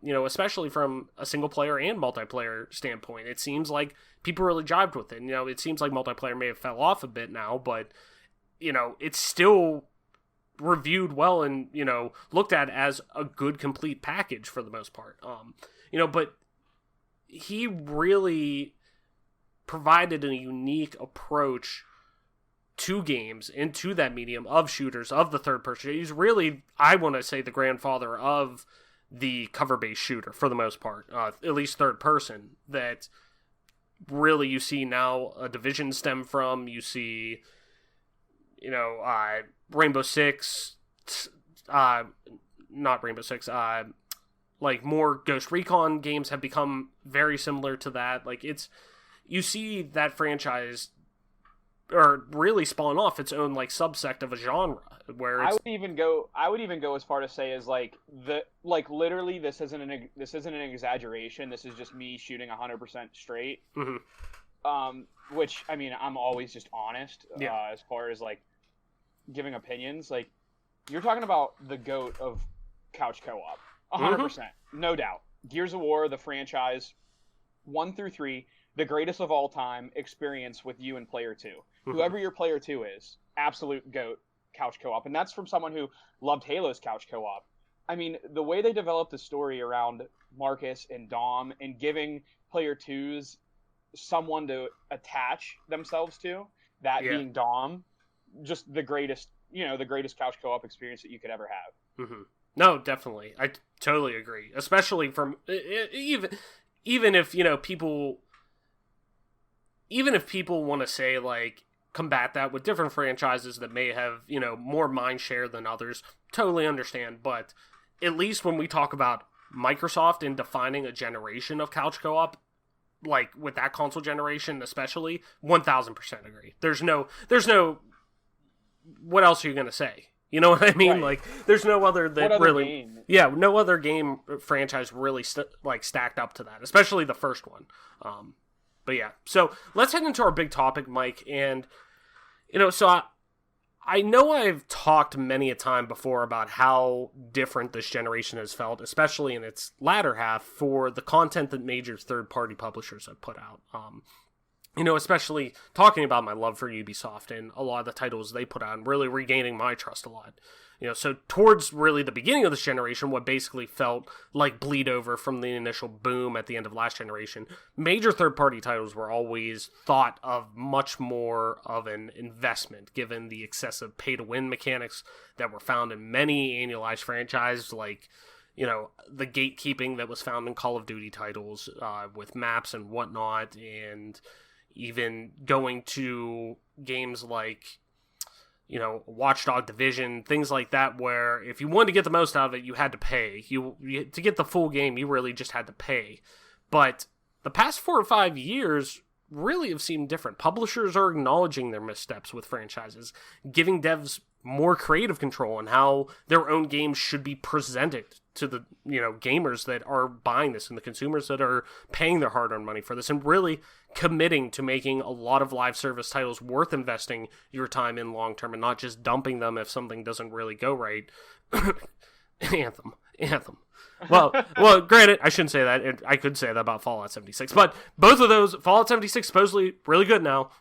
Speaker 1: especially from a single player and multiplayer standpoint. It seems like people really jived with it. It seems like multiplayer may have fell off a bit now, but it's still reviewed well and, looked at as a good, complete package for the most part. But he really provided a unique approach to games and to that medium of shooters, of the third person. He's really, I want to say, the grandfather of the cover-based shooter for the most part, at least third person, that really you see now a Division stem from. You see, Rainbow Six, not Rainbow Six, like more Ghost Recon games have become very similar to that. Like, you see that franchise, or really spawn off its own like subsect of a genre, where it's...
Speaker 4: I would even go as far to say is literally this isn't an exaggeration. This is just me shooting 100% straight. Which, I mean, I'm always just honest as far as like giving opinions. Like, you're talking about the GOAT of couch co-op, 100%, no doubt. Gears of War, the franchise, 1 through 3, the greatest of all time experience with you and player 2. Whoever your player 2 is, absolute GOAT couch co-op, and that's from someone who loved Halo's couch co-op. I mean, the way they developed the story around Marcus and Dom and giving player 2s someone to attach themselves to, that being Dom, just the greatest couch co-op experience that you could ever have.
Speaker 1: No, definitely. I totally agree. Especially from, even if, people want to say, like, combat that with different franchises that may have, more mind share than others, totally understand. But at least when we talk about Microsoft and defining a generation of couch co-op, like with that console generation especially, 1000% agree. There's no what else are you gonna say? You know what I mean?
Speaker 4: Right.
Speaker 1: Like, there's no other that
Speaker 4: What other
Speaker 1: really,
Speaker 4: game?
Speaker 1: yeah, no other game franchise really stacked up to that, especially the first one. But yeah, so let's head into our big topic, Mike. And so I know I've talked many a time before about how different this generation has felt, especially in its latter half, for the content that major third-party publishers have put out. Especially talking about my love for Ubisoft and a lot of the titles they put out and really regaining my trust a lot. So towards really the beginning of this generation, what basically felt like bleed over from the initial boom at the end of last generation, major third-party titles were always thought of much more of an investment, given the excessive pay-to-win mechanics that were found in many annualized franchises, like the gatekeeping that was found in Call of Duty titles with maps and whatnot, and even going to games like, Watchdog Division, things like that, where if you wanted to get the most out of it, you had to pay. You to get the full game, you really just had to pay. But the past 4 or 5 years really have seemed different. Publishers are acknowledging their missteps with franchises, giving devs more creative control on how their own games should be presented to the gamers that are buying this and the consumers that are paying their hard-earned money for this, and really committing to making a lot of live service titles worth investing your time in long term and not just dumping them if something doesn't really go right. Anthem. Well, granted, I shouldn't say that. I could say that about Fallout 76, but both of those, Fallout 76 supposedly really good now.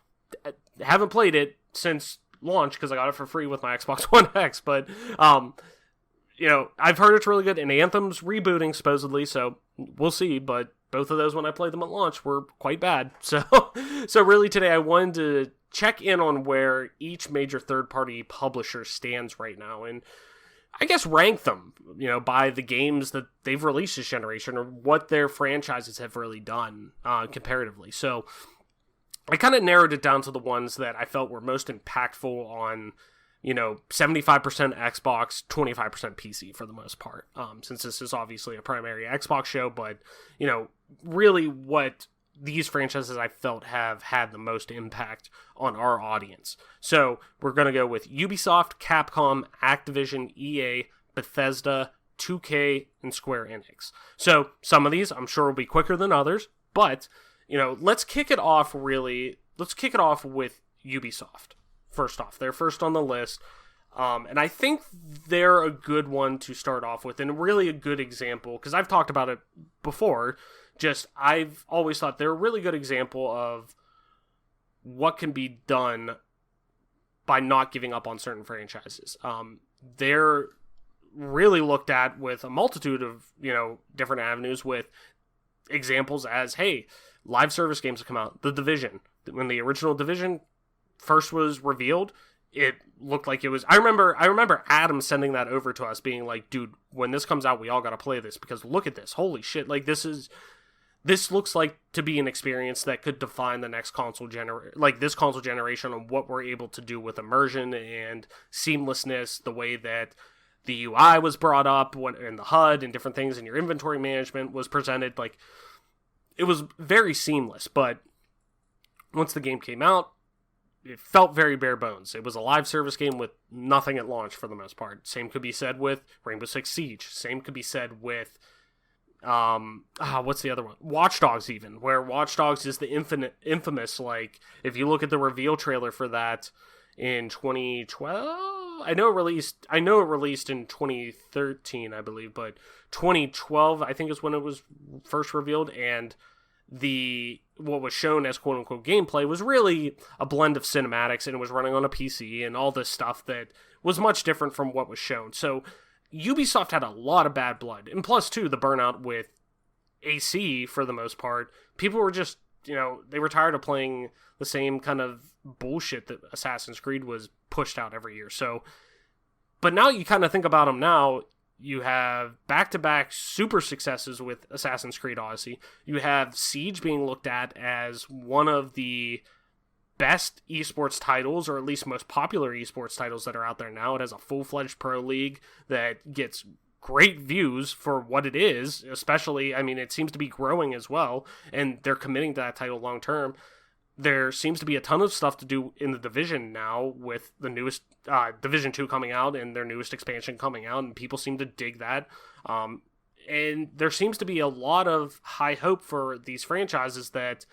Speaker 1: Haven't played it since launch because I got it for free with my Xbox One X, but I've heard it's really good, and Anthem's rebooting supposedly, so we'll see. But both of those, when I played them at launch, were quite bad. So really today I wanted to check in on where each major third-party publisher stands right now, and I guess rank them, by the games that they've released this generation or what their franchises have really done comparatively. So I kind of narrowed it down to the ones that I felt were most impactful on, 75% Xbox, 25% PC for the most part. Since this is obviously a primary Xbox show, but, really what these franchises I felt have had the most impact on our audience. So we're going to go with Ubisoft, Capcom, Activision, EA, Bethesda, 2K, and Square Enix. So some of these I'm sure will be quicker than others, but let's kick it off with Ubisoft. First off, they're first on the list. And I think they're a good one to start off with, and really a good example, because I've talked about it before. I've always thought they're a really good example of what can be done by not giving up on certain franchises. They're really looked at with a multitude of, different avenues, with examples as, hey, live service games have come out. The Division. When the original Division first was revealed, it looked like it was... I remember Adam sending that over to us, being like, dude, when this comes out, we all gotta play this, because look at this. Holy shit. Like, this looks like to be an experience that could define the next console generation on what we're able to do with immersion and seamlessness, the way that the UI was brought up and the HUD and different things, and your inventory management was presented. Like, it was very seamless, but once the game came out, it felt very bare bones. It was a live service game with nothing at launch for the most part. Same could be said with Rainbow Six Siege. Same could be said with what's the other one? Watch Dogs, even, where Watch Dogs is the infamous, like, if you look at the reveal trailer for that in 2012, I know it released in 2013, I believe, but 2012 I think is when it was first revealed, and what was shown as quote unquote gameplay was really a blend of cinematics, and it was running on a PC and all this stuff that was much different from what was shown. So Ubisoft had a lot of bad blood, and plus too, the burnout with AC for the most part. People were just, they were tired of playing the same kind of bullshit that Assassin's Creed was pushed out every year. So, but now you kind of think about them now, you have back-to-back super successes with Assassin's Creed Odyssey. You have Siege being looked at as one of the best esports titles, or at least most popular esports titles that are out there now. It has a full-fledged pro league that gets great views for what it is, especially, I mean, it seems to be growing as well, and they're committing to that title long term. There seems to be a ton of stuff to do in the division now with the newest Division 2 coming out and their newest expansion coming out, and people seem to dig that. And there seems to be a lot of high hope for these franchises that,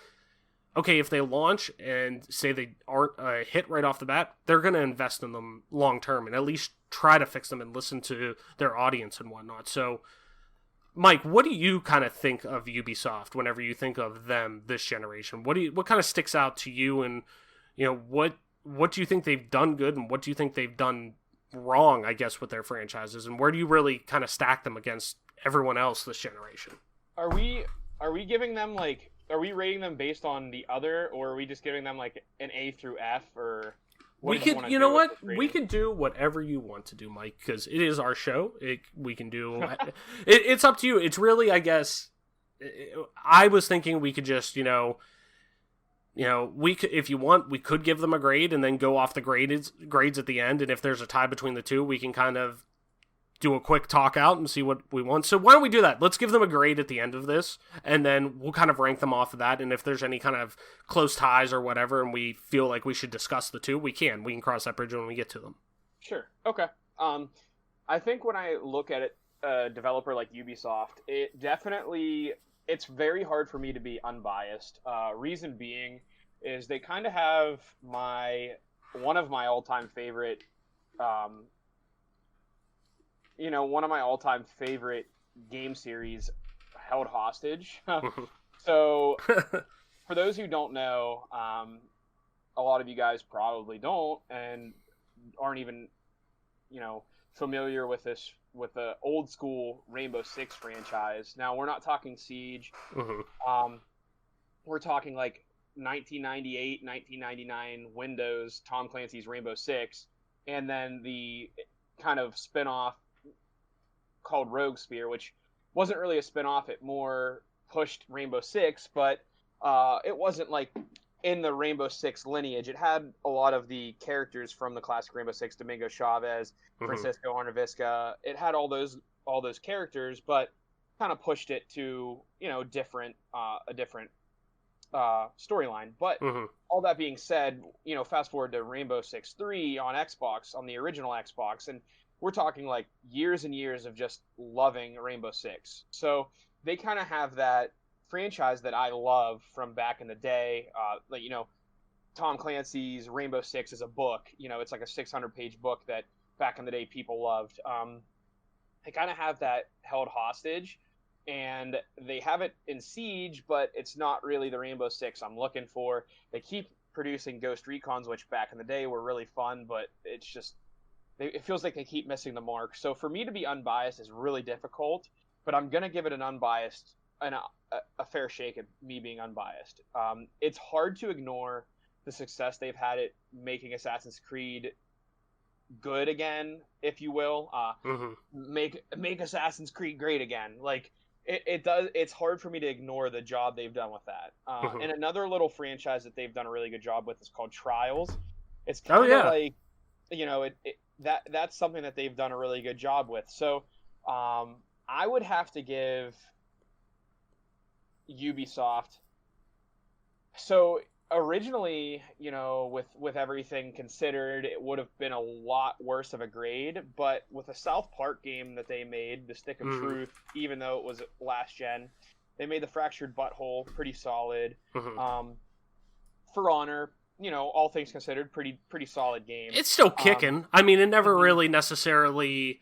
Speaker 1: okay, if they launch and say they aren't a hit right off the bat, they're going to invest in them long term and at least try to fix them and listen to their audience and whatnot. So, Mike, what do you kind of think of Ubisoft whenever you think of them this generation? What kind of sticks out to you, and what do you think they've done good, and what do you think they've done wrong, I guess, with their franchises, and where do you really kind of stack them against everyone else this generation?
Speaker 4: Are we giving them are we rating them based on the other, or are we just giving them like an A through F, or
Speaker 1: we could, you know what? We could do whatever you want to do, Mike, because it is our show. We can do. It's up to you. It's really, I guess. I was thinking we could just, we could, if you want, we could give them a grade and then go off the grades at the end. And if there's a tie between the two, we can kind of do a quick talk out and see what we want. So why don't we do that? Let's give them a grade at the end of this, and then we'll kind of rank them off of that. And if there's any kind of close ties or whatever, and we feel like we should discuss the two, we can cross that bridge when we get to them.
Speaker 4: Sure. Okay. I think when I look at it, a developer like Ubisoft, it's very hard for me to be unbiased. Reason being is they kind of have one of my all-time favorite game series held hostage. So, for those who don't know, a lot of you guys probably don't and aren't even, familiar with the old school Rainbow Six franchise. Now, we're not talking Siege.
Speaker 1: Mm-hmm.
Speaker 4: We're talking like 1998, 1999 Windows, Tom Clancy's Rainbow Six, and then the kind of spin-off called Rogue Spear, which wasn't really a spin-off. It more pushed Rainbow Six, but it wasn't like in the Rainbow Six lineage. It had a lot of the characters from the classic Rainbow Six, Domingo Chavez, Francisco Arnavisca. It had all those characters, but kind of pushed it to a different storyline. But all that being said, fast forward to Rainbow Six 3 on Xbox, on the original Xbox, and we're talking like years and years of just loving Rainbow Six. So they kind of have that franchise that I love from back in the day. Tom Clancy's Rainbow Six is a book. It's like a 600-page book that back in the day people loved. They kind of have that held hostage, and they have it in Siege, but it's not really the Rainbow Six I'm looking for. They keep producing Ghost Recons, which back in the day were really fun, but it's just it feels like they keep missing the mark. So for me to be unbiased is really difficult, but I'm going to give it an unbiased and a fair shake at me being unbiased. It's hard to ignore the success they've had at making Assassin's Creed good again, if you will. Make Assassin's Creed great again. Like it does. It's hard for me to ignore the job they've done with that. And another little franchise that they've done a really good job with is called Trials. It's kind of like, that's something that they've done a really good job with. So I would have to give Ubisoft. So originally, with everything considered, it would have been a lot worse of a grade, but with a South Park game that they made, The Stick of Truth, even though it was last gen, they made The Fractured Butthole pretty solid. For Honor, all things considered, pretty solid game.
Speaker 1: It's still kicking. I mean, it never really necessarily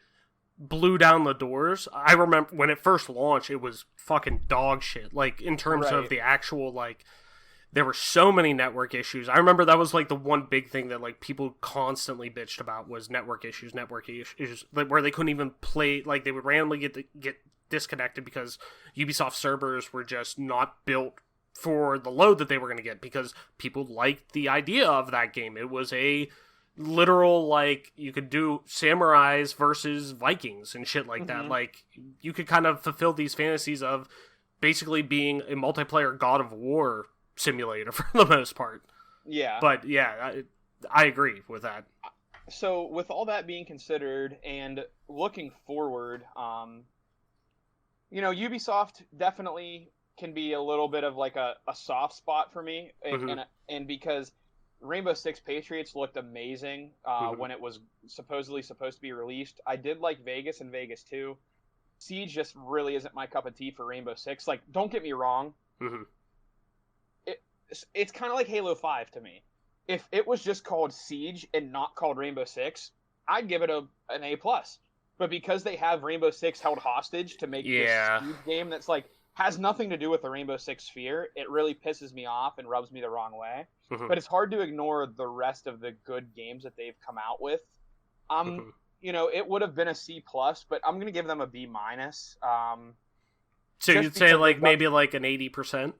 Speaker 1: blew down the doors. I remember when it first launched, it was fucking dog shit. Like, in terms of the actual, like, there were so many network issues. I remember that was, like, the one big thing that, like, people constantly bitched about was network issues, like, where they couldn't even play, like, they would randomly get disconnected because Ubisoft servers were just not built for the load that they were going to get, because people liked the idea of that game. It was a literal, like, you could do samurais versus Vikings and shit like that. Like, you could kind of fulfill these fantasies of basically being a multiplayer God of War simulator for the most part.
Speaker 4: Yeah.
Speaker 1: But yeah, I agree with that.
Speaker 4: So with all that being considered and looking forward, Ubisoft definitely can be a little bit of like a soft spot for me, and because Rainbow Six Patriots looked amazing when it was supposedly supposed to be released. I did like Vegas and Vegas 2. Siege just really isn't my cup of tea for Rainbow Six. Like, don't get me wrong. It's kind of like Halo 5 to me. If it was just called Siege and not called Rainbow Six, I'd give it an A+. But because they have Rainbow Six held hostage to make this Siege game that's like has nothing to do with the Rainbow Six sphere, it really pisses me off and rubs me the wrong way. But it's hard to ignore the rest of the good games that they've come out with. It would have been a C+, but I'm going to give them a B-.
Speaker 1: So you'd say like maybe like an 80%?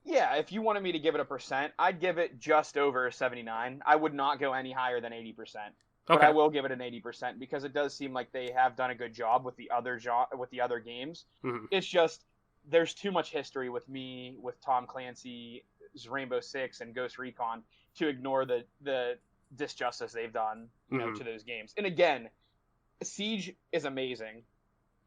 Speaker 4: Yeah, if you wanted me to give it a percent, I'd give it just over 79. I would not go any higher than 80%. But I will give it an 80% because it does seem like they have done a good job with the other games. It's just there's too much history with Tom Clancy's Rainbow Six and Ghost Recon to ignore the disjustice they've done to those games. And again, Siege is amazing,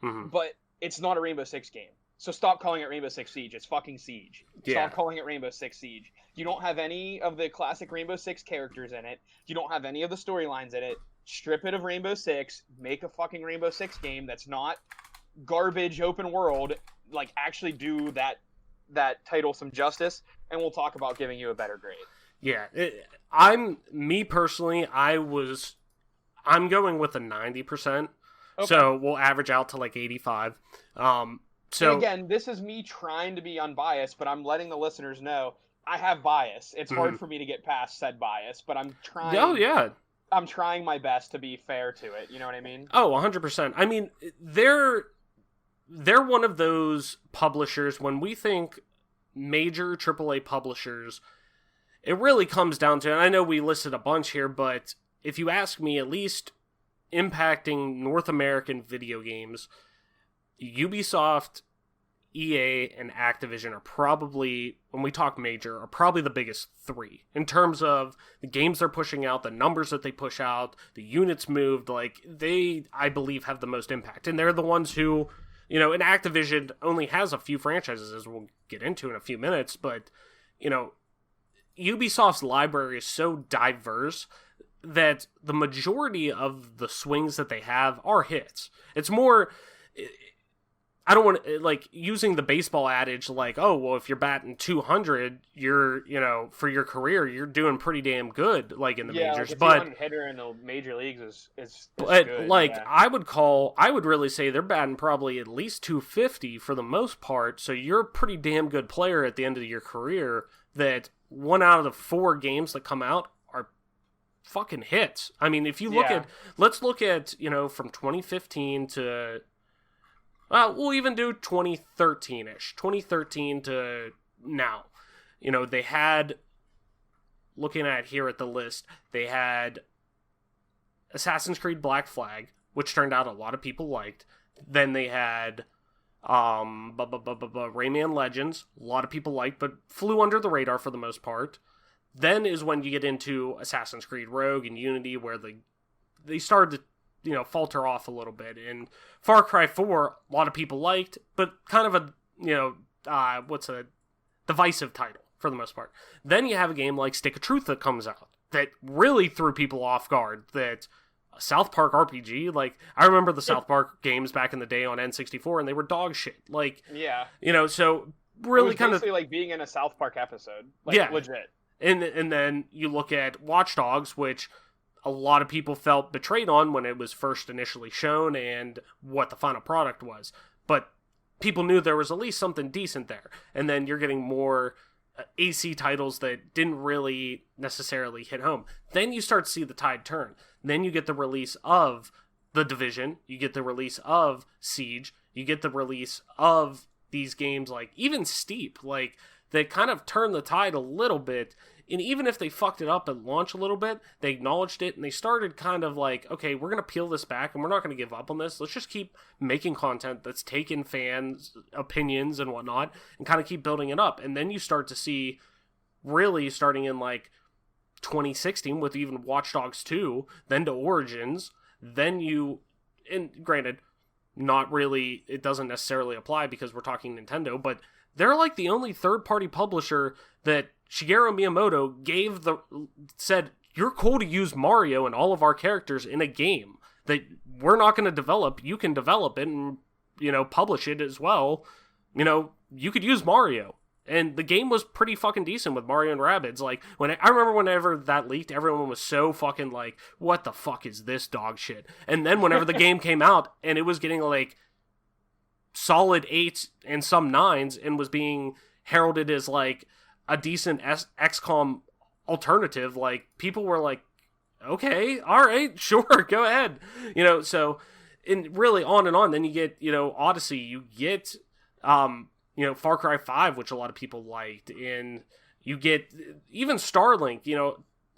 Speaker 4: but it's not a Rainbow Six game. So stop calling it Rainbow Six Siege. It's fucking Siege. Stop calling it Rainbow Six Siege. You don't have any of the classic Rainbow Six characters in it. You don't have any of the storylines in it. Strip it of Rainbow Six. Make a fucking Rainbow Six game that's not garbage open world. Like, actually do that title some justice, and we'll talk about giving you a better grade.
Speaker 1: Yeah. Me personally, I'm going with a 90%. Okay. So we'll average out to like 85. So
Speaker 4: and again, this is me trying to be unbiased, but I'm letting the listeners know I have bias. It's hard for me to get past said bias, but I'm trying.
Speaker 1: Oh yeah,
Speaker 4: I'm trying my best to be fair to it. You know what I mean?
Speaker 1: Oh, 100%. I mean, they're one of those publishers. When we think major AAA publishers, it really comes down to. And I know we listed a bunch here, but if you ask me, at least impacting North American video games, Ubisoft, EA, and Activision are probably, when we talk major, are probably the biggest three in terms of the games they're pushing out, the numbers that they push out, the units moved. Like, they, I believe, have the most impact. And they're the ones who, and Activision only has a few franchises, as we'll get into in a few minutes, but, Ubisoft's library is so diverse that the majority of the swings that they have are hits. It's more, I don't want to, like, using the baseball adage, like, oh, well, if you're batting 200, you're, for your career, you're doing pretty damn good, like, in the majors.
Speaker 4: Like a
Speaker 1: but
Speaker 4: 200 hitter in the major leagues is
Speaker 1: but
Speaker 4: good,
Speaker 1: like,
Speaker 4: yeah.
Speaker 1: I would really say they're batting probably at least 250 for the most part. So you're a pretty damn good player at the end of your career. That 1 out of the 4 games that come out are fucking hits. I mean, if you look at, let's look at, from 2015 to. We'll even do 2013-ish. 2013 to now. They had, looking at here at the list, they had Assassin's Creed Black Flag, which turned out a lot of people liked. Then they had Rayman Legends, a lot of people liked, but flew under the radar for the most part. Then is when you get into Assassin's Creed Rogue and Unity, where they started to falter off a little bit. And Far Cry 4, a lot of people liked, but kind of a, what's a divisive title for the most part. Then you have a game like Stick of Truth that comes out that really threw people off guard. That South Park RPG, like, I remember the South Park games back in the day on N64, and they were dog shit. Like, so really kind of
Speaker 4: like being in a South Park episode. Like, legit.
Speaker 1: And then you look at Watch Dogs, which a lot of people felt betrayed on when it was first initially shown and what the final product was. But people knew there was at least something decent there. And then you're getting more AC titles that didn't really necessarily hit home. Then you start to see the tide turn. Then you get the release of The Division. You get the release of Siege. You get the release of these games like even Steep. Like, they kind of turned the tide a little bit. And even if they fucked it up at launch a little bit, they acknowledged it and they started kind of like, okay, we're going to peel this back and we're not going to give up on this. Let's just keep making content that's taking fans' opinions and whatnot and kind of keep building it up. And then you start to see, really starting in like 2016 with even Watch Dogs 2, then to Origins, then and granted, not really, it doesn't necessarily apply because we're talking Nintendo, but they're like the only third-party publisher that Shigeru Miyamoto said, you're cool to use Mario and all of our characters in a game that we're not going to develop. You can develop it and, publish it as well. You could use Mario. And the game was pretty fucking decent with Mario and Rabbids. Like, I remember whenever that leaked, everyone was so fucking like, what the fuck is this dog shit? And then whenever the game came out and it was getting like solid 8s and some 9s and was being heralded as like a decent XCOM alternative, like people were like, okay, all right, sure, go ahead. So and really on and on. Then you get, Odyssey, you get Far Cry 5, which a lot of people liked, and you get even Starlink,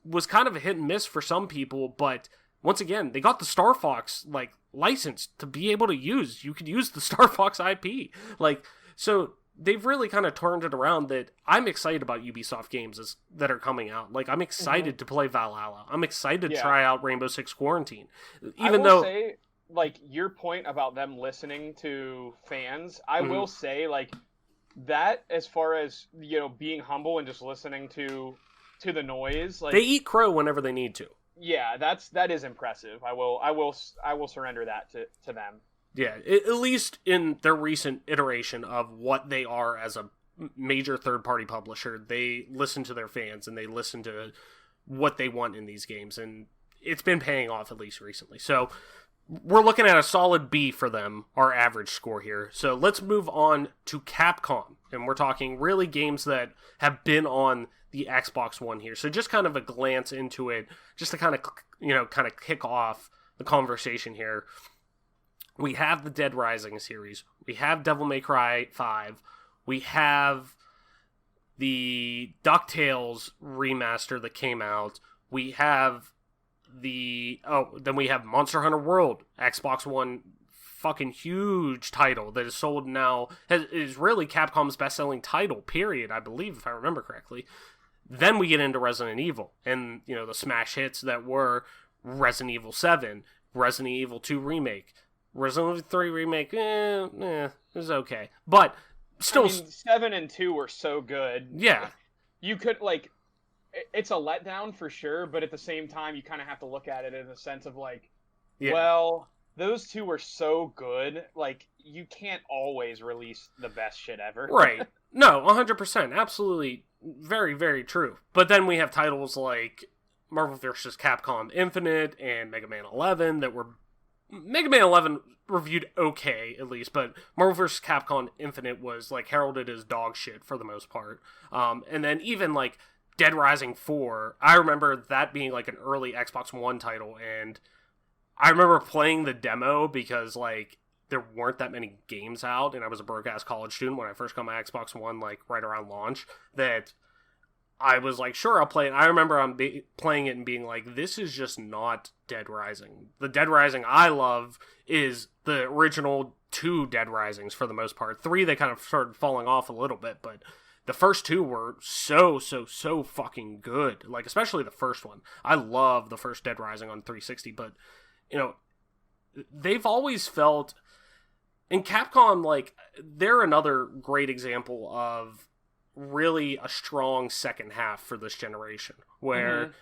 Speaker 1: was kind of a hit and miss for some people, but once again, they got the Star Fox like license to be able to use. You could use the Star Fox IP. Like, so they've really kind of turned it around that I'm excited about Ubisoft games that are coming out. Like, I'm excited to play Valhalla. I'm excited to try out Rainbow Six Quarantine. Even though say,
Speaker 4: like, your point about them listening to fans, I will say, like, that as far as, being humble and just listening to the noise, like,
Speaker 1: they eat crow whenever they need to.
Speaker 4: Yeah, that is impressive. I will surrender that to them.
Speaker 1: Yeah, at least in their recent iteration of what they are as a major third-party publisher, they listen to their fans and they listen to what they want in these games, and it's been paying off at least recently. So we're looking at a solid B for them, our average score here. So let's move on to Capcom, and we're talking really games that have been on the Xbox One here. So just kind of a glance into it, just to kind of kick off the conversation here. We have the Dead Rising series. We have Devil May Cry 5. We have the DuckTales remaster that came out. We have then we have Monster Hunter World, Xbox One, fucking huge title that is sold now, is really Capcom's best-selling title, period, I believe, if I remember correctly. Then we get into Resident Evil, and, the smash hits that were Resident Evil 7, Resident Evil 2 Remake, Resident Evil 3 Remake, it was okay. But still...
Speaker 4: 7 and 2 were so good.
Speaker 1: Yeah.
Speaker 4: You could, like... It's a letdown for sure, but at the same time, you kind of have to look at it in the sense of, like, well, those two were so good, like, you can't always release the best shit ever.
Speaker 1: Right. No, 100%. Absolutely. Very, very true. But then we have titles like Marvel vs. Capcom Infinite and Mega Man 11 that were... Mega Man 11 reviewed okay, at least, but Marvel vs. Capcom Infinite was, like, heralded as dog shit for the most part. And then even, like, Dead Rising 4, I remember that being like an early Xbox One title, and I remember playing the demo because like there weren't that many games out, and I was a broke-ass college student when I first got my Xbox One, like right around launch, that I was like, sure, I'll play it. I remember playing it and being like, this is just not Dead Rising. The Dead Rising I love is the original 2 Dead Risings for the most part. 3, they kind of started falling off a little bit, but the first 2 were so fucking good. Like, especially the first one. I love the first Dead Rising on 360, but, they've always felt... And Capcom, like, they're another great example of really a strong second half for this generation, where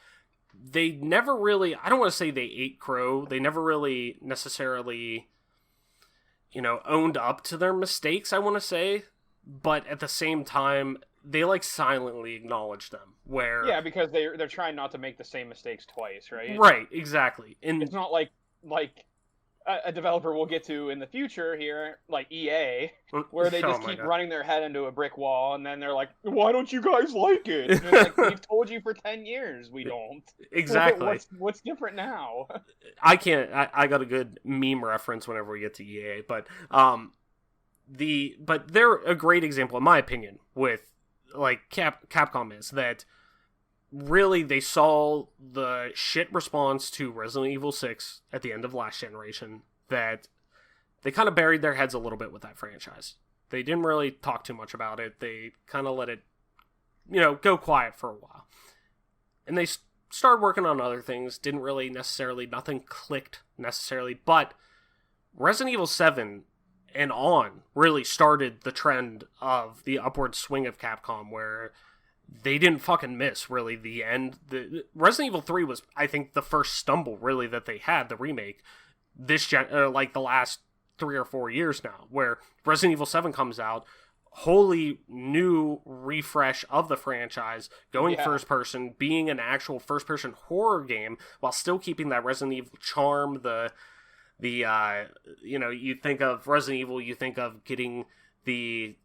Speaker 1: they never really... I don't want to say they ate crow. They never really necessarily, owned up to their mistakes, I want to say. But at the same time, they like silently acknowledge them. Where
Speaker 4: because they're trying not to make the same mistakes twice, right?
Speaker 1: Right, exactly. And
Speaker 4: it's not like a developer we'll get to in the future here, like EA, where they just keep running their head into a brick wall, and then they're like, "Why don't you guys like it?" And it's like, we've told you for 10 years we don't.
Speaker 1: Exactly.
Speaker 4: What's different now?
Speaker 1: I can't. I got a good meme reference whenever we get to EA, but but they're a great example, in my opinion, with like Capcom is that really they saw the shit response to Resident Evil 6 at the end of last generation, that they kind of buried their heads a little bit with that franchise. They didn't really talk too much about it. They kind of let it, go quiet for a while. And they started working on other things. Didn't really necessarily, nothing clicked necessarily, but Resident Evil 7 and on really started the trend of the upward swing of Capcom, where they didn't fucking miss, really, the end. The Resident Evil 3 was, I think, the first stumble, really, that they had, the remake, like the last 3 or 4 years now, where Resident Evil 7 comes out, wholly new refresh of the franchise, going first person, being an actual first person horror game, while still keeping that Resident Evil charm, you think of Resident Evil, you think of getting the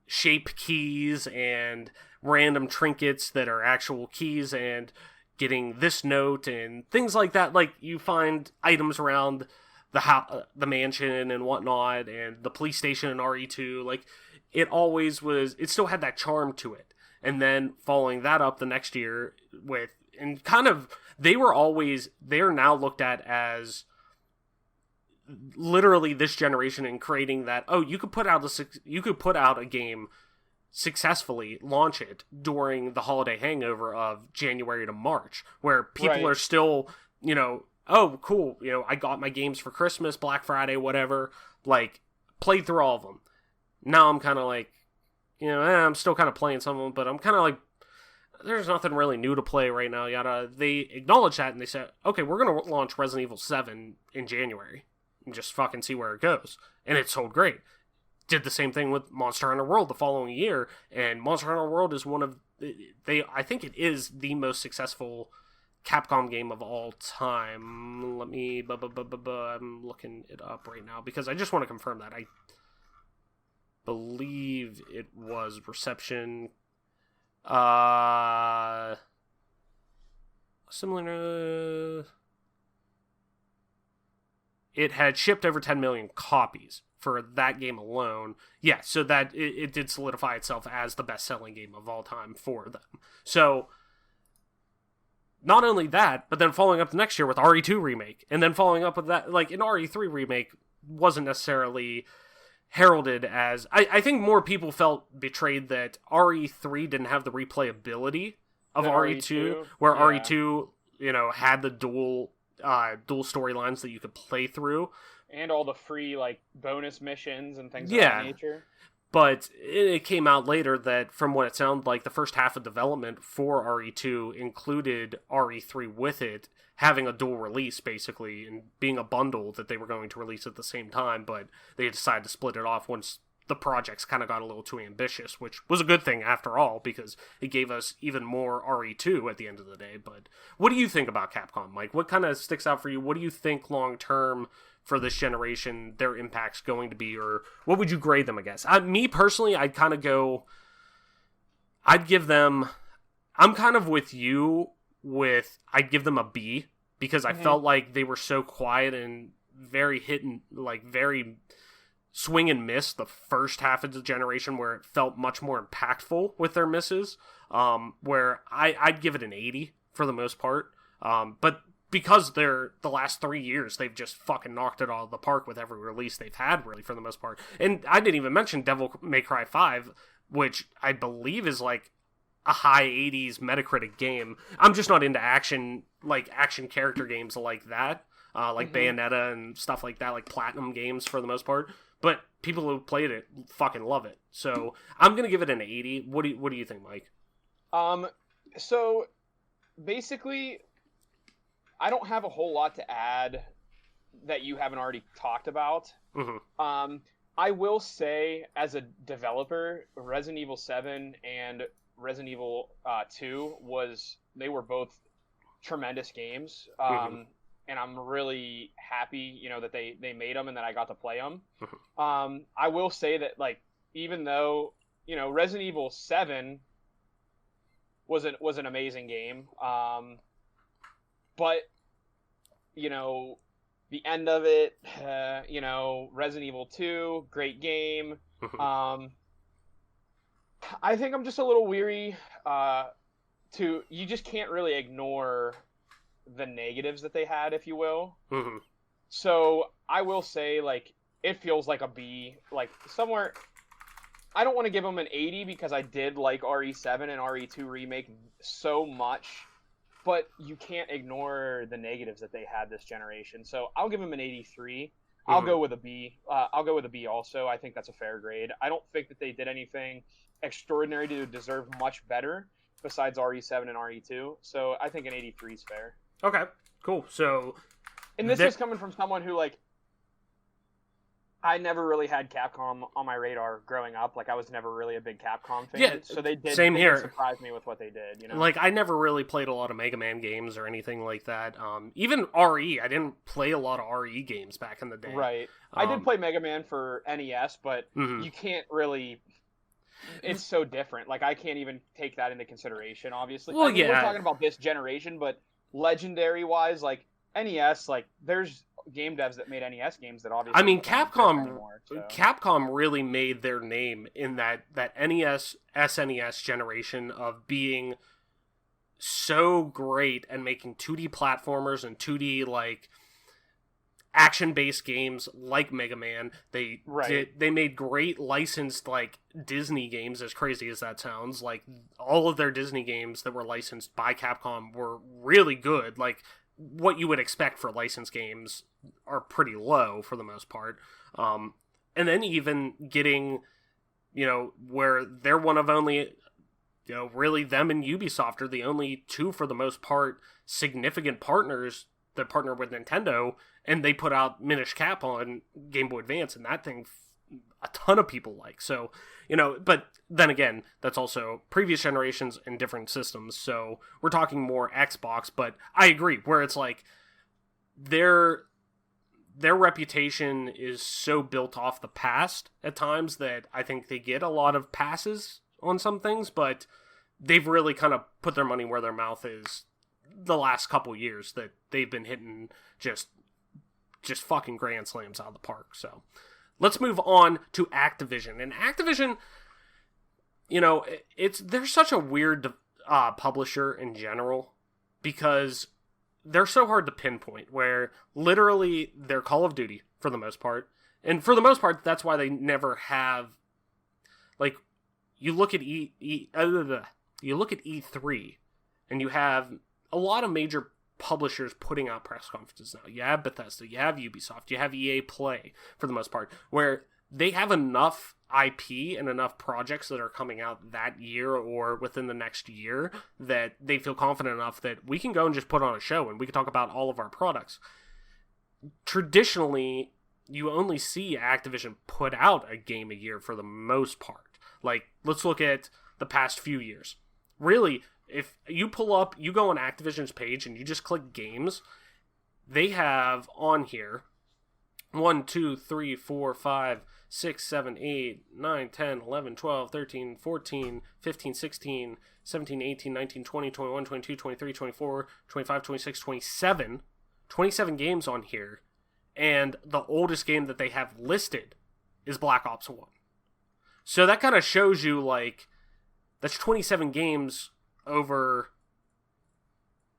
Speaker 1: shape keys and random trinkets that are actual keys and getting this note and things like that. Like, you find items around the mansion and whatnot, and the police station in RE2. Like, it always was, it still had that charm to it. And then following that up the next year with, and kind of, they are now looked at as literally this generation in creating that, you could put out a game successfully, launch it during the holiday hangover of January to March, where people are still, oh, cool, I got my games for Christmas, Black Friday, whatever, like, played through all of them. Now I'm kind of like, I'm still kind of playing some of them, but I'm kind of like, there's nothing really new to play right now, yada. They acknowledged that, and they said, okay, we're going to launch Resident Evil 7 in January, and just fucking see where it goes. And it sold great. Did the same thing with Monster Hunter World the following year, and Monster Hunter World is I think it is the most successful Capcom game of all time. Let me, I'm looking it up right now, because I just want to confirm that. I believe it was reception, similar, it had shipped over 10 million copies for that game alone. Yeah, so that it did solidify itself as the best-selling game of all time for them. So, not only that, but then following up the next year with RE2 Remake, and then following up with that, like, an RE3 Remake wasn't necessarily heralded as, I think more people felt betrayed that RE3 didn't have the replayability of RE2, where RE2, had the dual storylines that you could play through.
Speaker 4: And all the free, like, bonus missions and things of that nature.
Speaker 1: But it came out later that, from what it sounded like, the first half of development for RE2 included RE3 with it, having a dual release, basically, and being a bundle that they were going to release at the same time, but they decided to split it off once the projects kind of got a little too ambitious, which was a good thing after all, because it gave us even more RE2 at the end of the day. But what do you think about Capcom, Mike? What kind of sticks out for you? What do you think long-term for this generation their impact's going to be, or what would you grade them, I guess? Me personally, I'd give them, I'm kind of with you I'd give them a B, because I felt like they were so quiet and very very swing and miss the first half of the generation, where it felt much more impactful with their misses, where I'd give it an 80 for the most part, but because they're the last 3 years, they've just fucking knocked it out of the park with every release they've had, really, for the most part. And I didn't even mention Devil May Cry 5, which I believe is like a high 80s Metacritic game. I'm just not into action character games like that, like Bayonetta and stuff like that, like Platinum games for the most part. But people who played it fucking love it. So I'm gonna give it an 80. What do you think, Mike?
Speaker 4: So basically, I don't have a whole lot to add that you haven't already talked about. I will say, as a developer, Resident Evil 7 and Resident Evil 2 they were both tremendous games. And I'm really happy, that they made them and that I got to play them. I will say that, like, even though, Resident Evil 7 was an amazing game, but, the end of it, Resident Evil 2, great game. I think I'm just a little weary you just can't really ignore the negatives that they had, if you will. So I will say, like, it feels like a B, like somewhere. I don't want to give them an 80 because I did like RE7 and RE2 Remake so much, but you can't ignore the negatives that they had this generation. So I'll give them an 83. I'll go with a B. I'll go with a B also. I think that's a fair grade. I don't think that they did anything extraordinary to deserve much better besides RE7 and RE2. So I think an 83 is fair.
Speaker 1: Okay, cool. So,
Speaker 4: and this is coming from someone who, like, I never really had Capcom on my radar growing up. Like, I was never really a big Capcom fan.
Speaker 1: Yeah,
Speaker 4: so they did.
Speaker 1: Same here.
Speaker 4: Surprise me with what they did. You know,
Speaker 1: like, I never really played a lot of Mega Man games or anything like that. Even RE, I didn't play a lot of RE games back in the day.
Speaker 4: Right. I did play Mega Man for NES, but you can't really. It's so different. Like, I can't even take that into consideration. Obviously,
Speaker 1: well,
Speaker 4: we're talking about this generation, but legendary wise, like NES, like there's game devs that made NES games that obviously.
Speaker 1: I mean, Capcom.
Speaker 4: Anymore, so.
Speaker 1: Capcom really made their name in that NES, SNES generation of being so great and making 2D platformers and 2D like action-based games like Mega Man. They made great licensed like Disney games, as crazy as that sounds. Like all of their Disney games that were licensed by Capcom were really good. Like what you would expect for licensed games are pretty low for the most part. And then even getting, where they're one of only, really them and Ubisoft are the only two, for the most part, significant partners that partner with Nintendo, and they put out Minish Cap on Game Boy Advance, and that thing a ton of people like. So, but then again, that's also previous generations and different systems, so we're talking more Xbox, but I agree, where it's like, their reputation is so built off the past at times that I think they get a lot of passes on some things, but they've really kind of put their money where their mouth is the last couple years, that they've been hitting just fucking grand slams out of the park. So let's move on to Activision. And Activision, they're such a weird publisher in general, because they're so hard to pinpoint, where literally they're Call of Duty for the most part. And for the most part, that's why they never have, like, you look at E3 and you have a lot of major publishers putting out press conferences now. You have Bethesda, you have Ubisoft, you have EA Play for the most part, where they have enough IP and enough projects that are coming out that year or within the next year that they feel confident enough that we can go and just put on a show and we can talk about all of our products. Traditionally, you only see Activision put out a game a year for the most part. Like, let's look at the past few years. Really, if you go on Activision's page and you just click games, they have on here 1, 2, 3, 4, 5, 6, 7, 8, 9, 10, 11, 12, 13, 14, 15, 16, 17, 18, 19, 20, 21, 22, 23, 24, 25, 26, 27. 27 games on here. And the oldest game that they have listed is Black Ops 1. So that kind of shows you, like, that's 27 games over,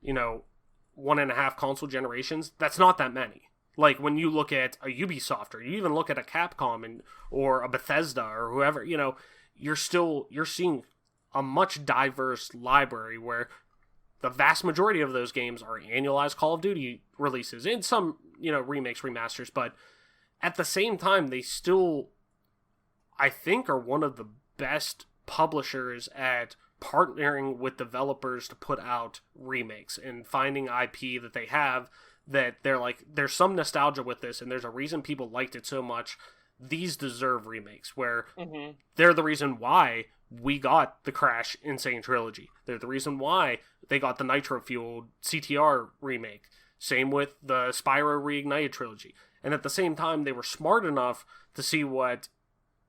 Speaker 1: 1.5 console generations. That's not that many. Like, when you look at a Ubisoft, or you even look at a Capcom or a Bethesda or whoever, you're seeing a much diverse library where the vast majority of those games are annualized Call of Duty releases, and some, remakes, remasters, but at the same time, they still, I think, are one of the best publishers at partnering with developers to put out remakes and finding IP that they have that they're like, there's some nostalgia with this, and there's a reason people liked it so much. These deserve remakes, where they're the reason why we got the Crash Insane Trilogy. They're the reason why they got the Nitro-fueled CTR remake. Same with the Spyro Reignited Trilogy. And at the same time, they were smart enough to see what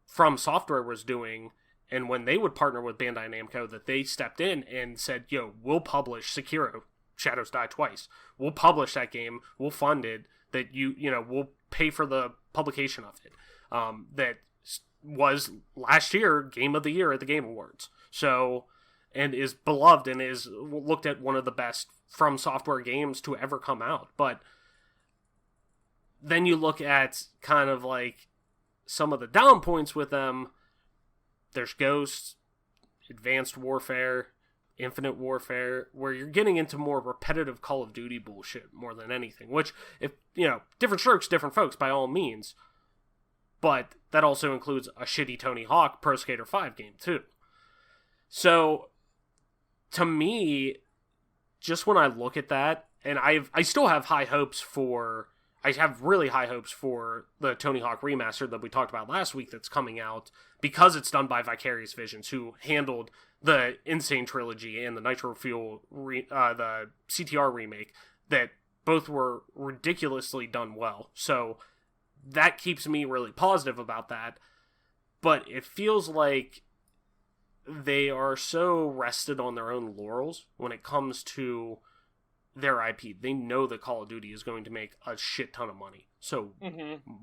Speaker 1: From Software was doing, and when they would partner with Bandai Namco, that they stepped in and said, we'll publish Sekiro, Shadows Die Twice. We'll publish that game. We'll fund it. That we'll pay for the publication of it. That was last year Game of the Year at the Game Awards. So, and is beloved and is looked at one of the best From Software games to ever come out. But then you look at kind of like some of the down points with them. There's Ghosts, Advanced Warfare, Infinite Warfare, where you're getting into more repetitive Call of Duty bullshit more than anything, which, if, different strokes, different folks, by all means. But that also includes a shitty Tony Hawk Pro Skater 5 game, too. So, to me, just when I look at that, and I still have high hopes for... I have really high hopes for the Tony Hawk remaster that we talked about last week that's coming out, because it's done by Vicarious Visions, who handled the Insane Trilogy and the Nitro Fuel, the CTR remake, that both were ridiculously done well. So that keeps me really positive about that. But it feels like they are so rested on their own laurels when it comes to their IP. They know that Call of Duty is going to make a shit ton of money. So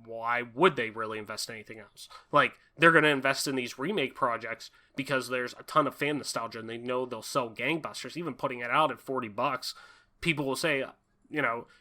Speaker 1: why would they really invest in anything else? Like, they're going to invest in these remake projects because there's a ton of fan nostalgia and they know they'll sell gangbusters. Even putting it out at $40, people will say,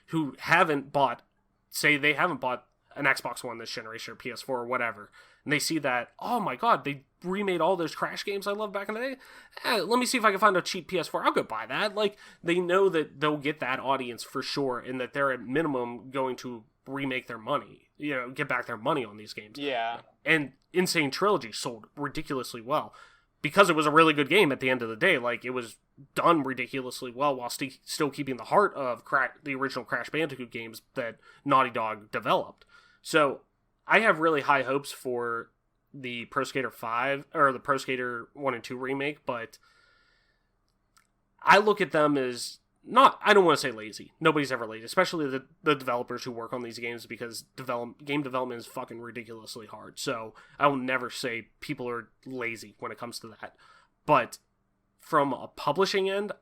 Speaker 1: who haven't bought, say they haven't bought an Xbox One this generation or PS4 or whatever, and they see that, oh my god, they remade all those Crash games I loved back in the day. Let me see if I can find a cheap PS4. I'll go buy that. Like, they know that they'll get that audience for sure, and that they're at minimum going to remake their money, get back their money on these games.
Speaker 4: Yeah.
Speaker 1: And Insane Trilogy sold ridiculously well because it was a really good game at the end of the day. Like, it was done ridiculously well while still keeping the heart of the original Crash Bandicoot games that Naughty Dog developed. So I have really high hopes for the Pro Skater 5, or the Pro Skater 1 and 2 remake, but I look at them as I don't want to say lazy. Nobody's ever lazy, especially the developers who work on these games, because game development is fucking ridiculously hard. So I will never say people are lazy when it comes to that. But from a publishing end,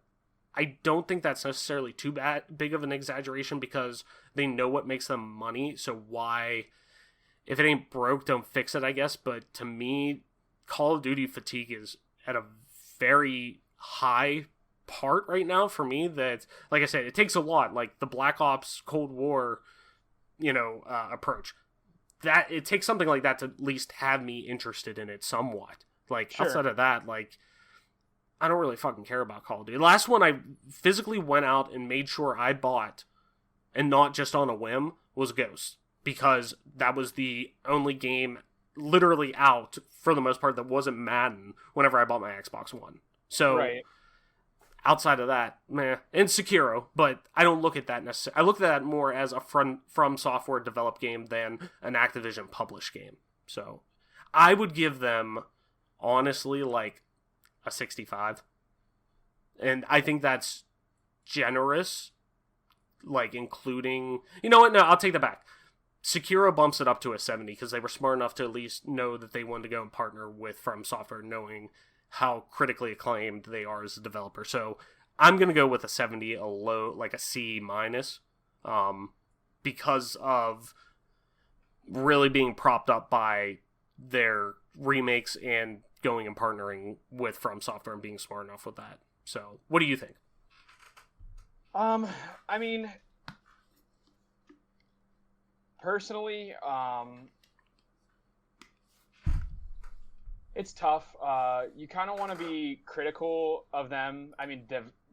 Speaker 1: I don't think that's necessarily too big of an exaggeration, because they know what makes them money. So why, if it ain't broke, don't fix it, I guess. But to me, Call of Duty fatigue is at a very high part right now for me. That, like I said, it takes a lot. Like the Black Ops Cold War, approach. That it takes something like that to at least have me interested in it somewhat. Like, sure. Outside of that, like, I don't really fucking care about Call of Duty. The last one I physically went out and made sure I bought, and not just on a whim, was Ghost. Because that was the only game literally out, for the most part, that wasn't Madden whenever I bought my Xbox One. So, right. Outside of that, meh. And Sekiro, but I don't look at that necessarily. I look at that more as a From Software developed game than an Activision published game. So, I would give them, honestly, like, a 65. And I think that's generous, like, including... You know what? No, I'll take that back. Sekiro bumps it up to a 70 because they were smart enough to at least know that they wanted to go and partner with From Software, knowing how critically acclaimed they are as a developer. So I'm going to go with a 70, a low, like a C minus, because of really being propped up by their remakes and going and partnering with From Software and being smart enough with that. So what do you think?
Speaker 4: I mean, personally, it's tough. You kind of want to be critical of them. I mean,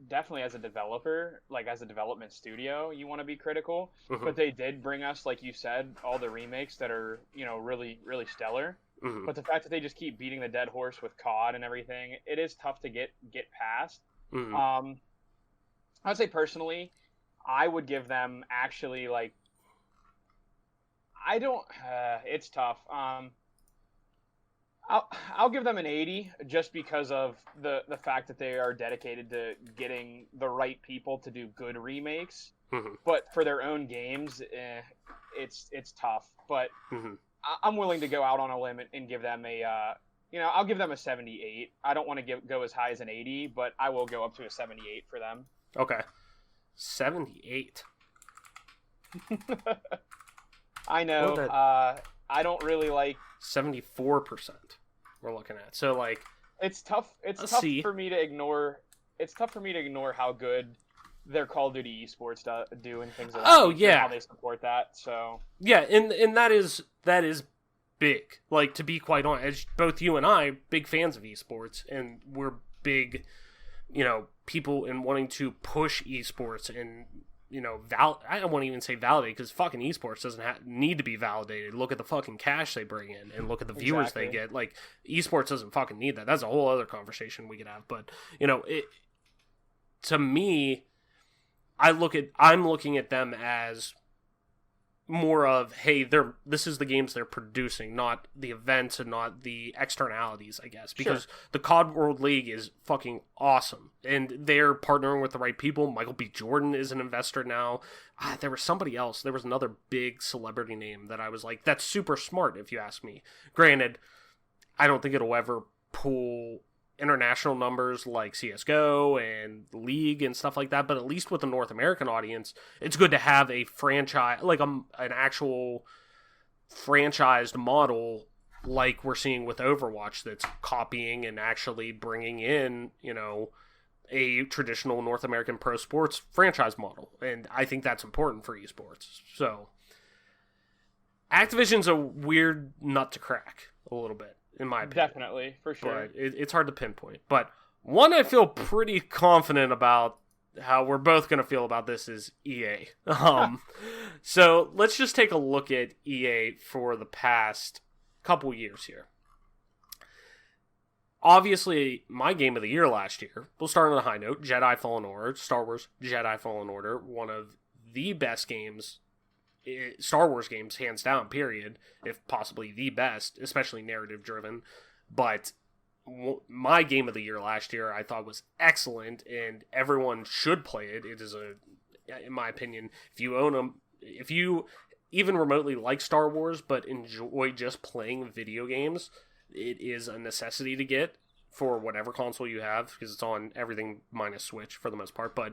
Speaker 4: definitely as a developer, like as a development studio, you want to be critical. Mm-hmm. But they did bring us, like you said, all the remakes that are, really, really stellar. Mm-hmm. But the fact that they just keep beating the dead horse with COD and everything, it is tough to get past. Mm-hmm. I would say personally, I would give them actually, like, I don't. It's tough. I'll give them an 80 just because of the fact that they are dedicated to getting the right people to do good remakes. Mm-hmm. But for their own games, it's tough. But mm-hmm. I'm willing to go out on a limb and give them I'll give them a 78. I don't want to go as high as an 80, but I will go up to a 78 for them.
Speaker 1: Okay, 78.
Speaker 4: I know. I don't really like
Speaker 1: 74%. We're looking at, so like
Speaker 4: it's tough. It's tough for me to ignore. It's tough for me to ignore how good their Call of Duty esports do and things like that.
Speaker 1: Oh yeah,
Speaker 4: how they support that. So
Speaker 1: yeah, and that is big. Like, to be quite honest, both you and I big fans of esports, and we're big people in wanting to push esports and, I don't want to even say validate, because fucking esports doesn't need to be validated. Look at the fucking cash they bring in and look at the viewers they get. Like, esports doesn't fucking need that. That's a whole other conversation we could have. But, to me, I'm looking at them as more of, hey, this is the games they're producing, not the events and not the externalities, I guess, because the COD World League is fucking awesome, and they're partnering with the right people. Michael B. Jordan is an investor now. There was somebody else. There was another big celebrity name that I was like, that's super smart, if you ask me. Granted, I don't think it'll ever pull international numbers like CSGO and League and stuff like that, but at least with the North American audience, it's good to have a franchise, like an actual franchised model like we're seeing with Overwatch, that's copying and actually bringing in, a traditional North American pro sports franchise model. And I think that's important for esports. So Activision's a weird nut to crack a little bit, in my opinion.
Speaker 4: Definitely, for sure.
Speaker 1: But it's hard to pinpoint. But one I feel pretty confident about how we're both going to feel about this is EA. So let's just take a look at EA for the past couple years here. Obviously, my game of the year last year, we'll start on a high note, Jedi Fallen Order, Star Wars Jedi Fallen Order, one of the best games, Star Wars games, hands down, period, if possibly the best, especially narrative driven. But my game of the year last year I thought was excellent, and everyone should play it. It is in my opinion, if you own them, if you even remotely like Star Wars but enjoy just playing video games, it is a necessity to get for whatever console you have, because it's on everything minus Switch for the most part. But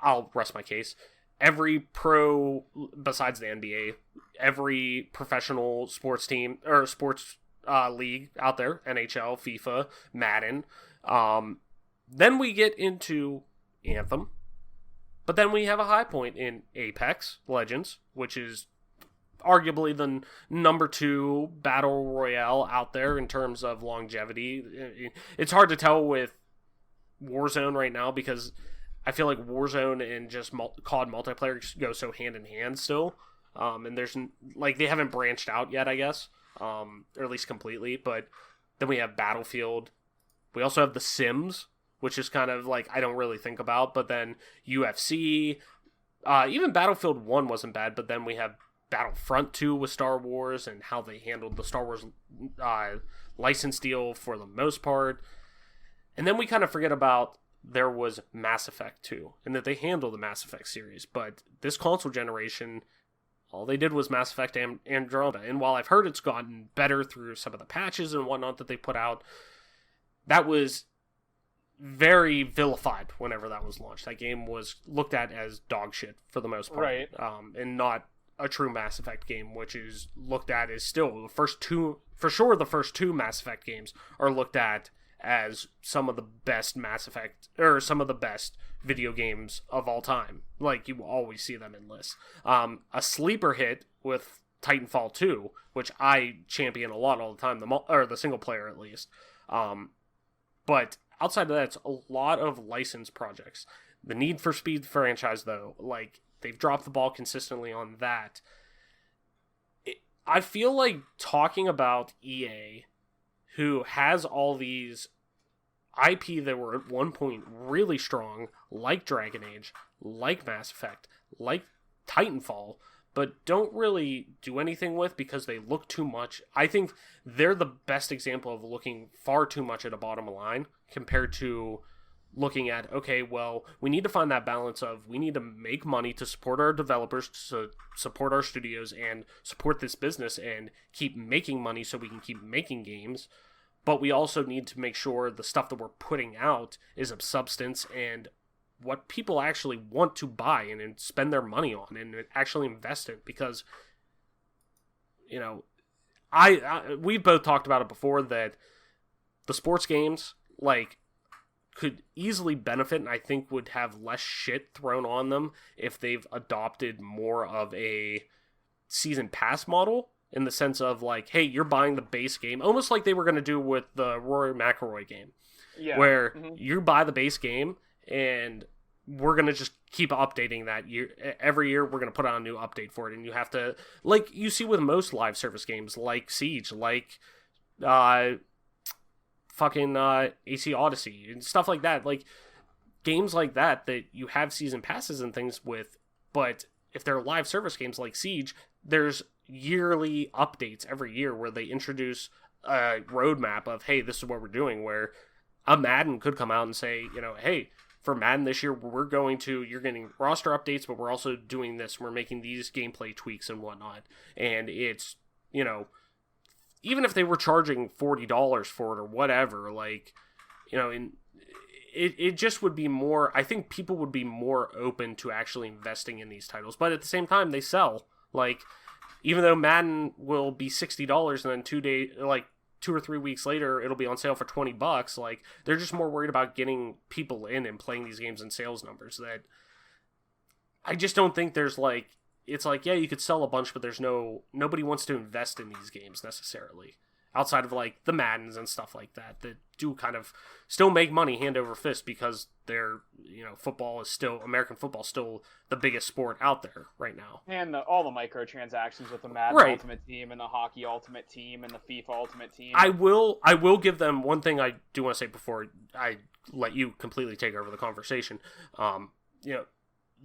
Speaker 1: I'll rest my case. Every pro, besides the NBA, every professional sports team or sports league out there, NHL, FIFA, Madden. Then we get into Anthem. But then we have a high point in Apex Legends, which is arguably the number 2 battle royale out there in terms of longevity. It's hard to tell with Warzone right now, because I feel like Warzone and just COD multiplayer go so hand in hand still. And there's, like, they haven't branched out yet, I guess. Or at least completely. But then we have Battlefield. We also have The Sims, which is kind of like, I don't really think about. But then UFC. Even Battlefield 1 wasn't bad. But then we have Battlefront 2 with Star Wars and how they handled the Star Wars license deal for the most part. And then we kind of forget about there was Mass Effect 2 and that they handled the Mass Effect series. But this console generation, all they did was Mass Effect Andromeda. And while I've heard it's gotten better through some of the patches and whatnot that they put out, that was very vilified whenever that was launched. That game was looked at as dog shit for the most part.
Speaker 4: Right.
Speaker 1: And not a true Mass Effect game, which is looked at as still the first two Mass Effect games are looked at as some of the best Mass Effect, or some of the best video games of all time. Like, you will always see them in lists. A sleeper hit with Titanfall 2, which I champion a lot all the time, the single player at least. But outside of that, it's a lot of licensed projects. The Need for Speed franchise, though, like, they've dropped the ball consistently on that. I feel like talking about EA, who has all these IP that were at one point really strong, like Dragon Age, like Mass Effect, like Titanfall, but don't really do anything with because they look too much. I think they're the best example of looking far too much at a bottom line compared to looking at, okay, well, we need to find that balance of, we need to make money to support our developers, to support our studios, and support this business and keep making money so we can keep making games. But we also need to make sure the stuff that we're putting out is of substance and what people actually want to buy and spend their money on and actually invest in. Because, we've both talked about it before, that the sports games, like, could easily benefit, and I think would have less shit thrown on them if they've adopted more of a season pass model, in the sense of, like, hey, you're buying the base game, almost like they were going to do with the Rory McIlroy game.
Speaker 4: Yeah.
Speaker 1: where
Speaker 4: Mhm.
Speaker 1: you buy the base game and we're going to just keep updating that year. Every year we're going to put out a new update for it, and you have to, like you see with most live service games like Siege, like AC Odyssey and stuff like that, like games like that you have season passes and things with, but if they're live service games like Siege, there's yearly updates every year where they introduce a roadmap of, hey, this is what we're doing, where a Madden could come out and say, hey, for Madden this year, you're getting roster updates, but we're also doing this. We're making these gameplay tweaks and whatnot. And it's, even if they were charging $40 for it or whatever, like, it just would be more, I think people would be more open to actually investing in these titles. But at the same time, they sell. Like, even though Madden will be $60 and then 2 or 3 weeks later, it'll be on sale for $20. Like, they're just more worried about getting people in and playing these games and sales numbers. That I just don't think there's it's like, yeah, you could sell a bunch, but nobody wants to invest in these games necessarily. Outside of like the Maddens and stuff like that do kind of still make money hand over fist because they're, American football is still the biggest sport out there right now.
Speaker 4: And all the microtransactions with the Madden
Speaker 1: Right.
Speaker 4: Ultimate Team and the Hockey Ultimate Team and the FIFA Ultimate Team.
Speaker 1: I will give them one thing I do want to say before I let you completely take over the conversation. The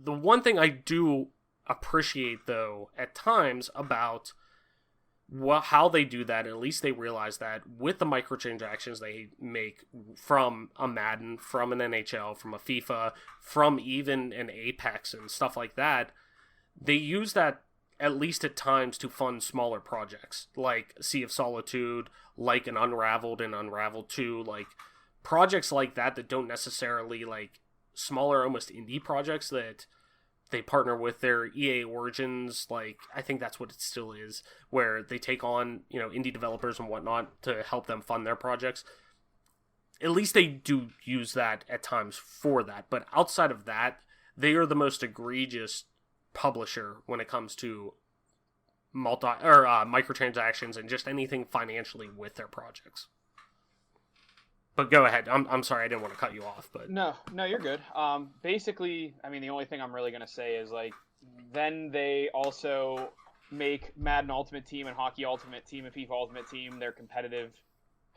Speaker 1: one thing I do appreciate though at times about how they do that, at least they realize that with the microtransactions they make from a Madden, from an NHL, from a FIFA, from even an Apex and stuff like that, they use that at least at times to fund smaller projects like Sea of Solitude, like an Unraveled and Unraveled 2, like projects like that don't necessarily, like smaller, almost indie projects that they partner with their EA Origins, like I think that's what it still is, where they take on, indie developers and whatnot to help them fund their projects. At least they do use that at times for that, but outside of that, they are the most egregious publisher when it comes to microtransactions and just anything financially with their projects. But go ahead. I'm sorry, I didn't want to cut you off. But
Speaker 4: No, you're good. Basically, I mean, the only thing I'm really gonna say is like, then they also make Madden Ultimate Team and Hockey Ultimate Team and FIFA Ultimate Team their competitive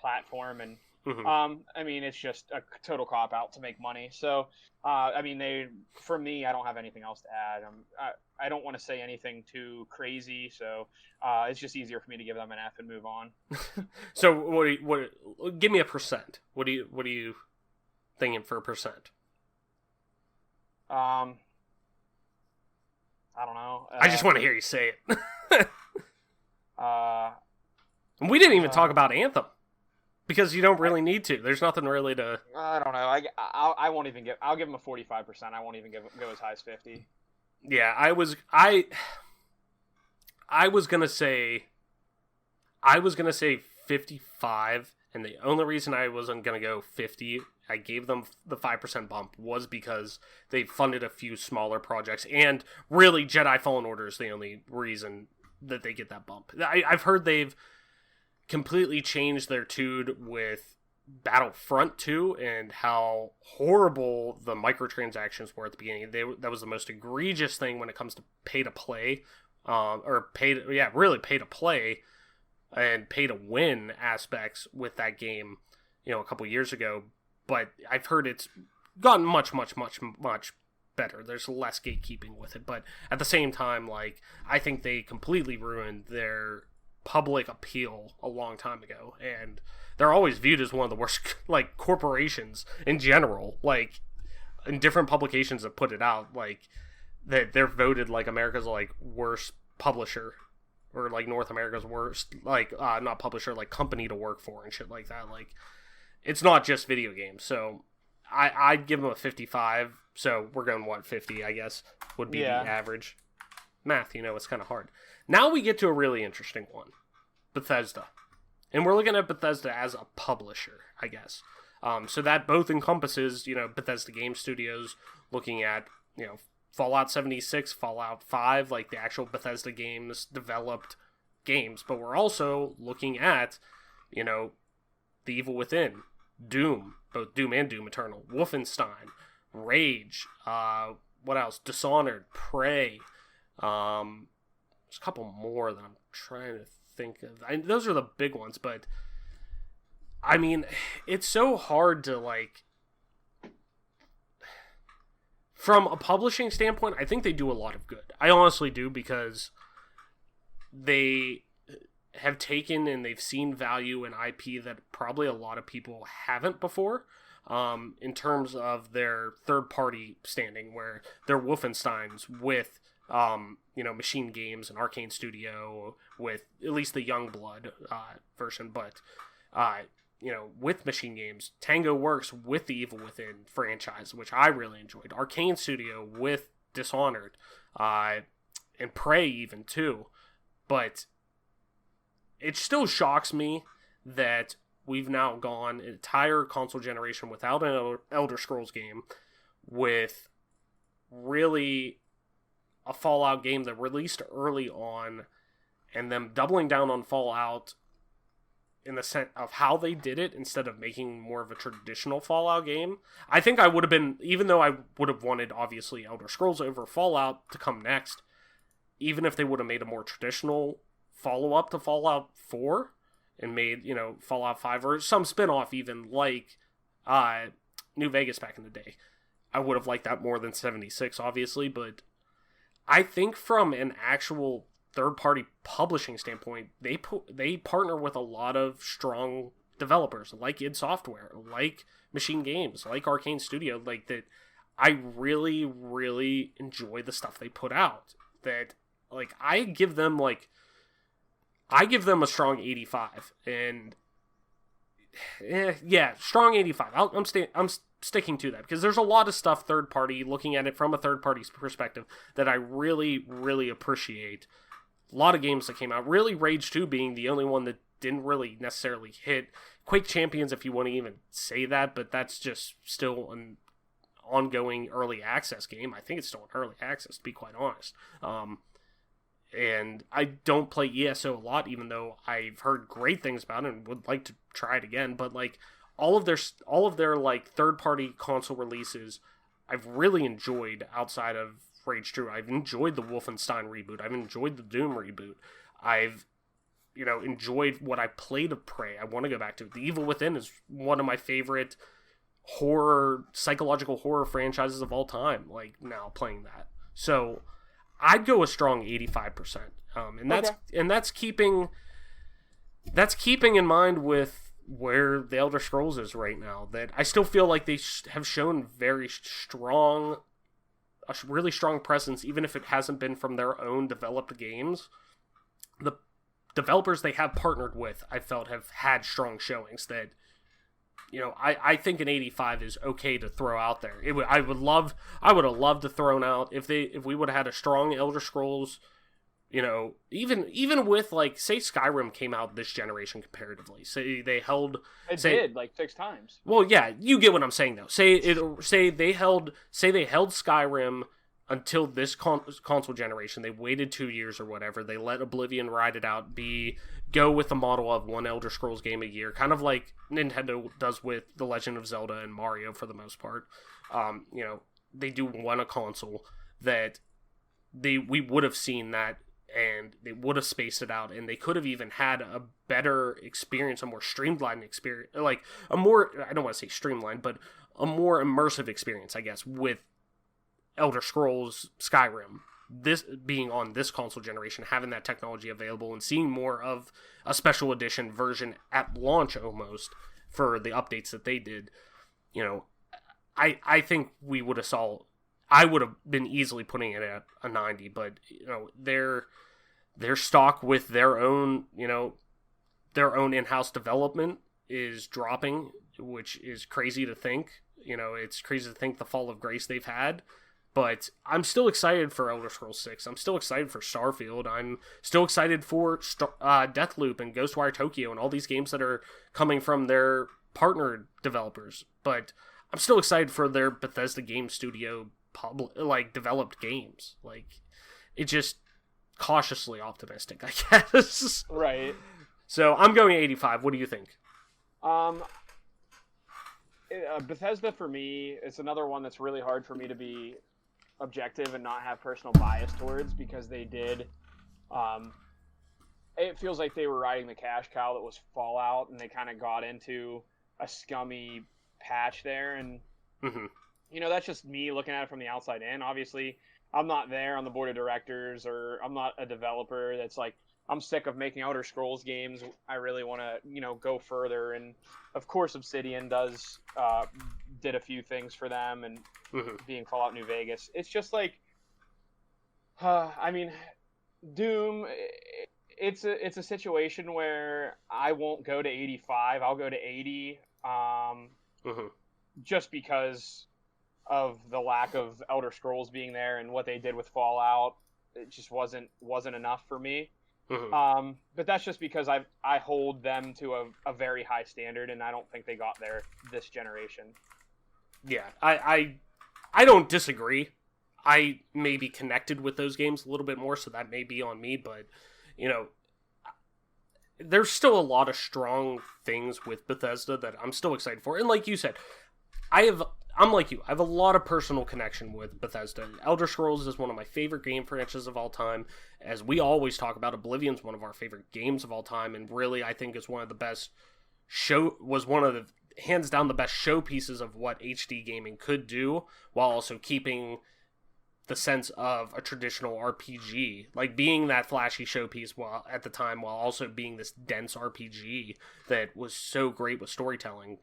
Speaker 4: platform, and I mean, it's just a total cop out to make money. So, I mean, for me, I don't have anything else to add. I don't want to say anything too crazy, so it's just easier for me to give them an F and move on.
Speaker 1: So, give me a percent. What are you thinking for a percent?
Speaker 4: I don't know.
Speaker 1: I just want to hear you say it.
Speaker 4: And
Speaker 1: we didn't even talk about Anthem. Because you don't really need to. There's nothing really to.
Speaker 4: I don't know. I won't even give. I'll give them a 45%. I won't even go as high as 50.
Speaker 1: Yeah, I was gonna say 55, and the only reason I wasn't gonna go 50, I gave them the 5% bump, was because they funded a few smaller projects, and really Jedi Fallen Order is the only reason that they get that bump. I've heard they've completely changed their tune with Battlefront 2 and how horrible the microtransactions were at the beginning. That was the most egregious thing when it comes to pay to play, really pay to play and pay to win aspects with that game, a couple years ago. But I've heard it's gotten much, much, much, much better. There's less gatekeeping with it, but at the same time, like, I think they completely ruined their public appeal a long time ago, and they're always viewed as one of the worst, like, corporations in general. Like, in different publications that put it out, like, they're voted like America's, like, worst publisher, or like North America's worst, like, not publisher, like, company to work for and shit like that. Like, it's not just video games. So I'd give them a 55. So we're going 50, I guess, would be the average. Math, it's kind of hard. Now we get to a really interesting one. Bethesda. And we're looking at Bethesda as a publisher, I guess. So that both encompasses, Bethesda Game Studios, looking at, Fallout 76, Fallout 5, like the actual Bethesda games, developed games. But we're also looking at, The Evil Within, Doom, both Doom and Doom Eternal, Wolfenstein, Rage, what else? Dishonored, Prey. There's a couple more that I'm trying to think of. Those are the big ones, but I mean, it's so hard to like. From a publishing standpoint, I think they do a lot of good. I honestly do, because they have taken and they've seen value in IP that probably a lot of people haven't before, in terms of their third-party standing, where they're Wolfensteins with, Machine Games and Arcane Studio, with at least the Youngblood version, but, with Machine Games, Tango Works with the Evil Within franchise, which I really enjoyed, Arcane Studio with Dishonored, and Prey even too, but it still shocks me that we've now gone an entire console generation without an Elder Scrolls game, with really a Fallout game that released early on, and them doubling down on Fallout in the sense of how they did it instead of making more of a traditional Fallout game. I think I would have been, even though I would have wanted, obviously, Elder Scrolls over Fallout to come next, even if they would have made a more traditional follow-up to Fallout 4 and made, Fallout 5 or some spin-off even, like New Vegas back in the day, I would have liked that more than 76, obviously, but I think from an actual third-party publishing standpoint, they partner with a lot of strong developers, like id Software, like Machine Games, like Arcane Studio, like that. I really, really enjoy the stuff they put out. That, like, I give them a strong 85, and strong 85. I'm sticking to that, because there's a lot of stuff third party, looking at it from a third party's perspective, that I really, really appreciate. A lot of games that came out, really Rage 2 being the only one that didn't really necessarily hit. Quake Champions, if you want to even say that, but that's just still an ongoing early access game. I think it's still in early access, to be quite honest. And I don't play ESO a lot, even though I've heard great things about it and would like to try it again. But like all of their like third-party console releases, I've really enjoyed outside of Rage 2. I've enjoyed the Wolfenstein reboot. I've enjoyed the Doom reboot. I've, enjoyed what I played of Prey. I want to go back to it. The Evil Within is one of my favorite psychological horror franchises of all time. Like, now playing that. So I'd go a strong 85%. And that's keeping in mind with where the Elder Scrolls is right now, that I still feel like they have shown a really strong presence, even if it hasn't been from their own developed games. The developers they have partnered with, I felt, have had strong showings that, I think an 85 is okay to throw out there. I would have loved to thrown out if we would have had a strong Elder Scrolls, even with, like, say Skyrim came out this generation comparatively. Say they held did like 6 times. Well, yeah, you get what I'm saying though. Say they held Skyrim until this console generation. They waited 2 years or whatever. They let Oblivion ride it out. Go with the model of one Elder Scrolls game a year, kind of like Nintendo does with The Legend of Zelda and Mario for the most part. They do one a console that we would have seen that, and they would have spaced it out, and they could have even had a better experience, a more streamlined experience, like I don't want to say streamlined, but a more immersive experience, I guess, with Elder Scrolls Skyrim. This being on this console generation, having that technology available and seeing more of a special edition version at launch almost for the updates that they did, I think I would have been easily putting it at a 90, but their stock with their own in-house development is dropping, which is crazy to think. It's crazy to think the fall of grace they've had. But I'm still excited for Elder Scrolls 6. I'm still excited for Starfield. I'm still excited for Deathloop and Ghostwire Tokyo and all these games that are coming from their partnered developers. But I'm still excited for their Bethesda Game Studio developed games. Like, it just cautiously optimistic, I guess.
Speaker 4: Right.
Speaker 1: So I'm going 85. What do you think?
Speaker 4: Bethesda for me, it's another one that's really hard for me to be objective and not have personal bias towards, because they did. It feels like they were riding the cash cow that was Fallout, and they kind of got into a scummy patch there. And
Speaker 1: Mm-hmm.
Speaker 4: that's just me looking at it from the outside in. Obviously, I'm not there on the board of directors, or I'm not a developer that's like, I'm sick of making Outer Scrolls games. I really want to, go further. And of course, Obsidian did a few things for them, and
Speaker 1: Mm-hmm.
Speaker 4: being Fallout New Vegas, it's just like, I mean, Doom. It's a situation where I won't go to 85. I'll go to 80.
Speaker 1: Mm-hmm.
Speaker 4: Just because of the lack of Elder Scrolls being there, and what they did with Fallout, it just wasn't enough for me.
Speaker 1: Mm-hmm.
Speaker 4: But that's just because I hold them to a very high standard, and I don't think they got there this generation.
Speaker 1: Yeah, I don't disagree. I may be connected with those games a little bit more, so that may be on me, but, there's still a lot of strong things with Bethesda that I'm still excited for. And like you said, I'm like you. I have a lot of personal connection with Bethesda. Elder Scrolls is one of my favorite game franchises of all time. As we always talk about, Oblivion's one of our favorite games of all time, and really I think is one of the best hands down the best showpieces of what HD gaming could do, while also keeping the sense of a traditional RPG, like being that flashy showpiece while at the time, while also being this dense RPG that was so great with storytelling.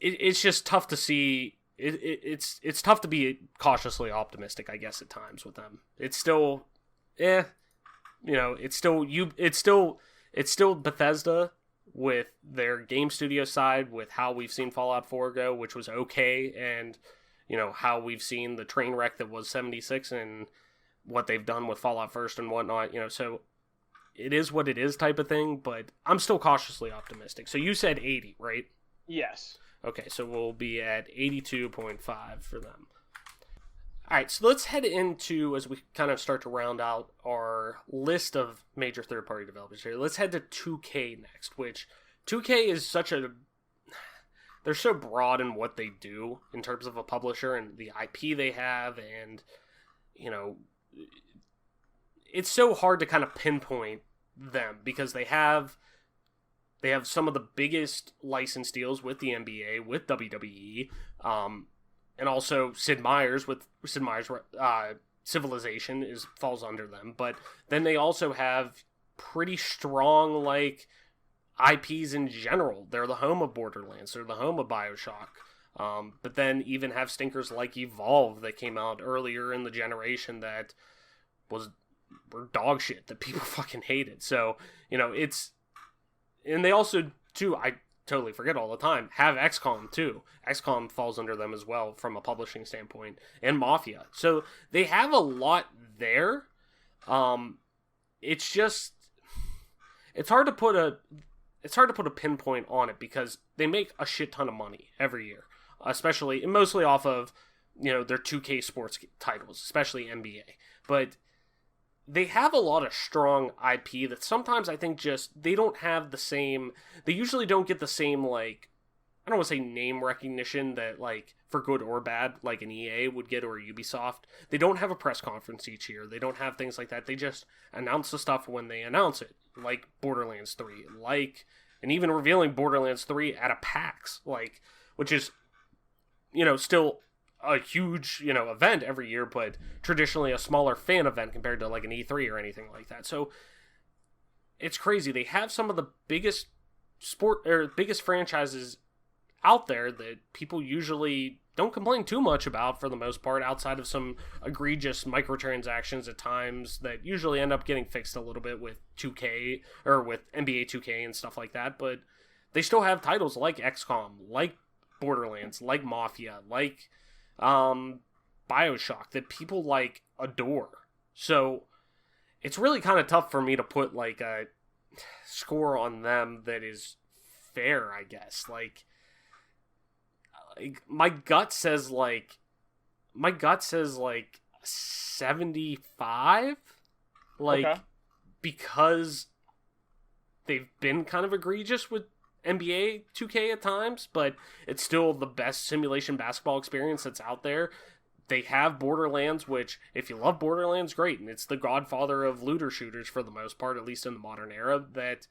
Speaker 1: It's just tough to see. It's tough to be cautiously optimistic, I guess, at times with them. It's still, it's still Bethesda with their game studio side, with how we've seen Fallout 4 go, which was okay, and how we've seen the train wreck that was 76 and what they've done with Fallout First and whatnot, so it is what it is type of thing, but I'm still cautiously optimistic. So you said 80, right?
Speaker 4: Yes.
Speaker 1: Okay, so we'll be at 82.5 for them. Alright, so let's head into, as we kind of start to round out our list of major third-party developers here, let's head to 2K next, which 2K is they're so broad in what they do in terms of a publisher and the IP they have, and, it's so hard to kind of pinpoint them, because they have some of the biggest license deals with the NBA, with WWE, and also Sid Meier's Civilization falls under them. But then they also have pretty strong, IPs in general. They're the home of Borderlands. They're the home of BioShock. But then even have stinkers like Evolve that came out earlier in the generation that were dog shit that people fucking hated. So, and they also, too, I totally forget all the time, have XCOM, too. XCOM falls under them as well from a publishing standpoint, and Mafia. So they have a lot there. It's just, it's hard to put a pinpoint on it, because they make a shit ton of money every year, especially, and mostly off of, their 2K sports titles, especially NBA. But they have a lot of strong IP that sometimes I think just, they usually don't get the same, I don't want to say name recognition that, for good or bad, like an EA would get, or Ubisoft. They don't have a press conference each year. They don't have things like that. They just announce the stuff when they announce it, like Borderlands 3, and even revealing Borderlands 3 at a PAX, which is, still a huge, event every year, but traditionally a smaller fan event compared to an E3 or anything like that. So it's crazy. They have some of the biggest biggest franchises out there that people usually don't complain too much about, for the most part, outside of some egregious microtransactions at times that usually end up getting fixed a little bit with 2K or with NBA 2K and stuff like that. But they still have titles like XCOM, like Borderlands, like Mafia, like BioShock that people adore. So it's really kind of tough for me to put a score on them that is fair, I guess. My gut says 75,
Speaker 4: Okay.
Speaker 1: because they've been kind of egregious with NBA 2K at times, but it's still the best simulation basketball experience that's out there. They have Borderlands, which, if you love Borderlands, great. And it's the godfather of looter shooters for the most part, at least in the modern era, that,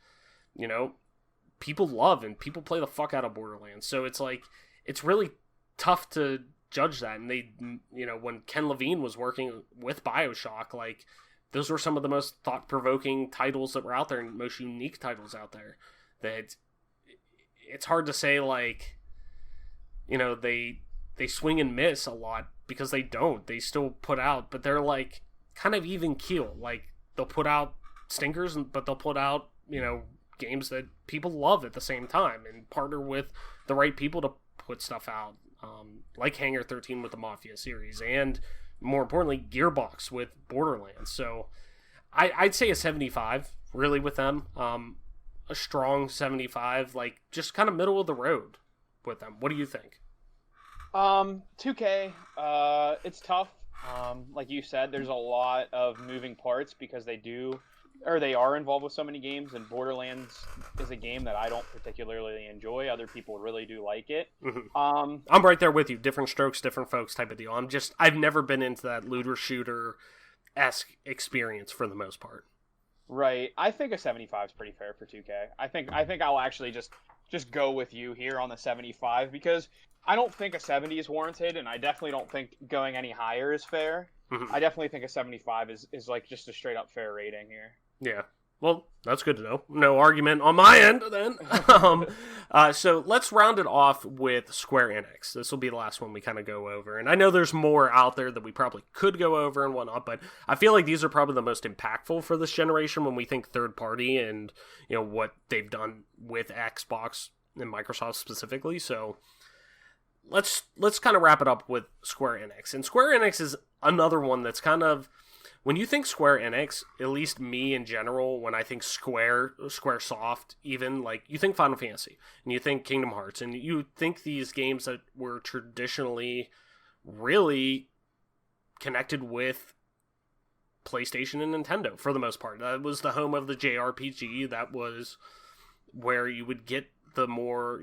Speaker 1: people love and people play the fuck out of Borderlands. So it's like, it's really tough to judge that. And they, when Ken Levine was working with BioShock, like, those were some of the most thought-provoking titles that were out there and most unique titles out there. That it's hard to say, like, they swing and miss a lot, because they don't. They still put out, but they're like kind of even keel. Like, they'll put out stinkers, but they'll put out, games that people love at the same time, and partner with the right people to put stuff out. Like Hangar 13 with the Mafia series, and more importantly, Gearbox with Borderlands. So I'd say a 75, really, with them. A strong 75, like, just kind of middle of the road with them. What do you think?
Speaker 4: 2K, it's tough. Like you said, there's a lot of moving parts because they are involved with so many games, and Borderlands is a game that I don't particularly enjoy. Other people really do like it.
Speaker 1: Mm-hmm. I'm right there with you. Different strokes, different folks type of deal. I've never been into that looter shooter-esque experience for the most part.
Speaker 4: Right. I think a 75 is pretty fair for 2K. I think I'll actually just go with you here on the 75, because I don't think a 70 is warranted, and I definitely don't think going any higher is fair. Mm-hmm. I definitely think a 75 is like just a straight up fair rating here.
Speaker 1: Yeah. Well, that's good to know. No argument on my end, then. So let's round it off with Square Enix. This will be the last one we kind of go over. And I know there's more out there that we probably could go over and whatnot, but I feel like these are probably the most impactful for this generation when we think third party and, what they've done with Xbox and Microsoft specifically. So let's kind of wrap it up with Square Enix. And Square Enix is another one that's kind of, when you think Square Enix, at least me in general, when I think Squaresoft even, like, you think Final Fantasy, and you think Kingdom Hearts, and you think these games that were traditionally really connected with PlayStation and Nintendo for the most part. That was the home of the JRPG. That was where you would get the more,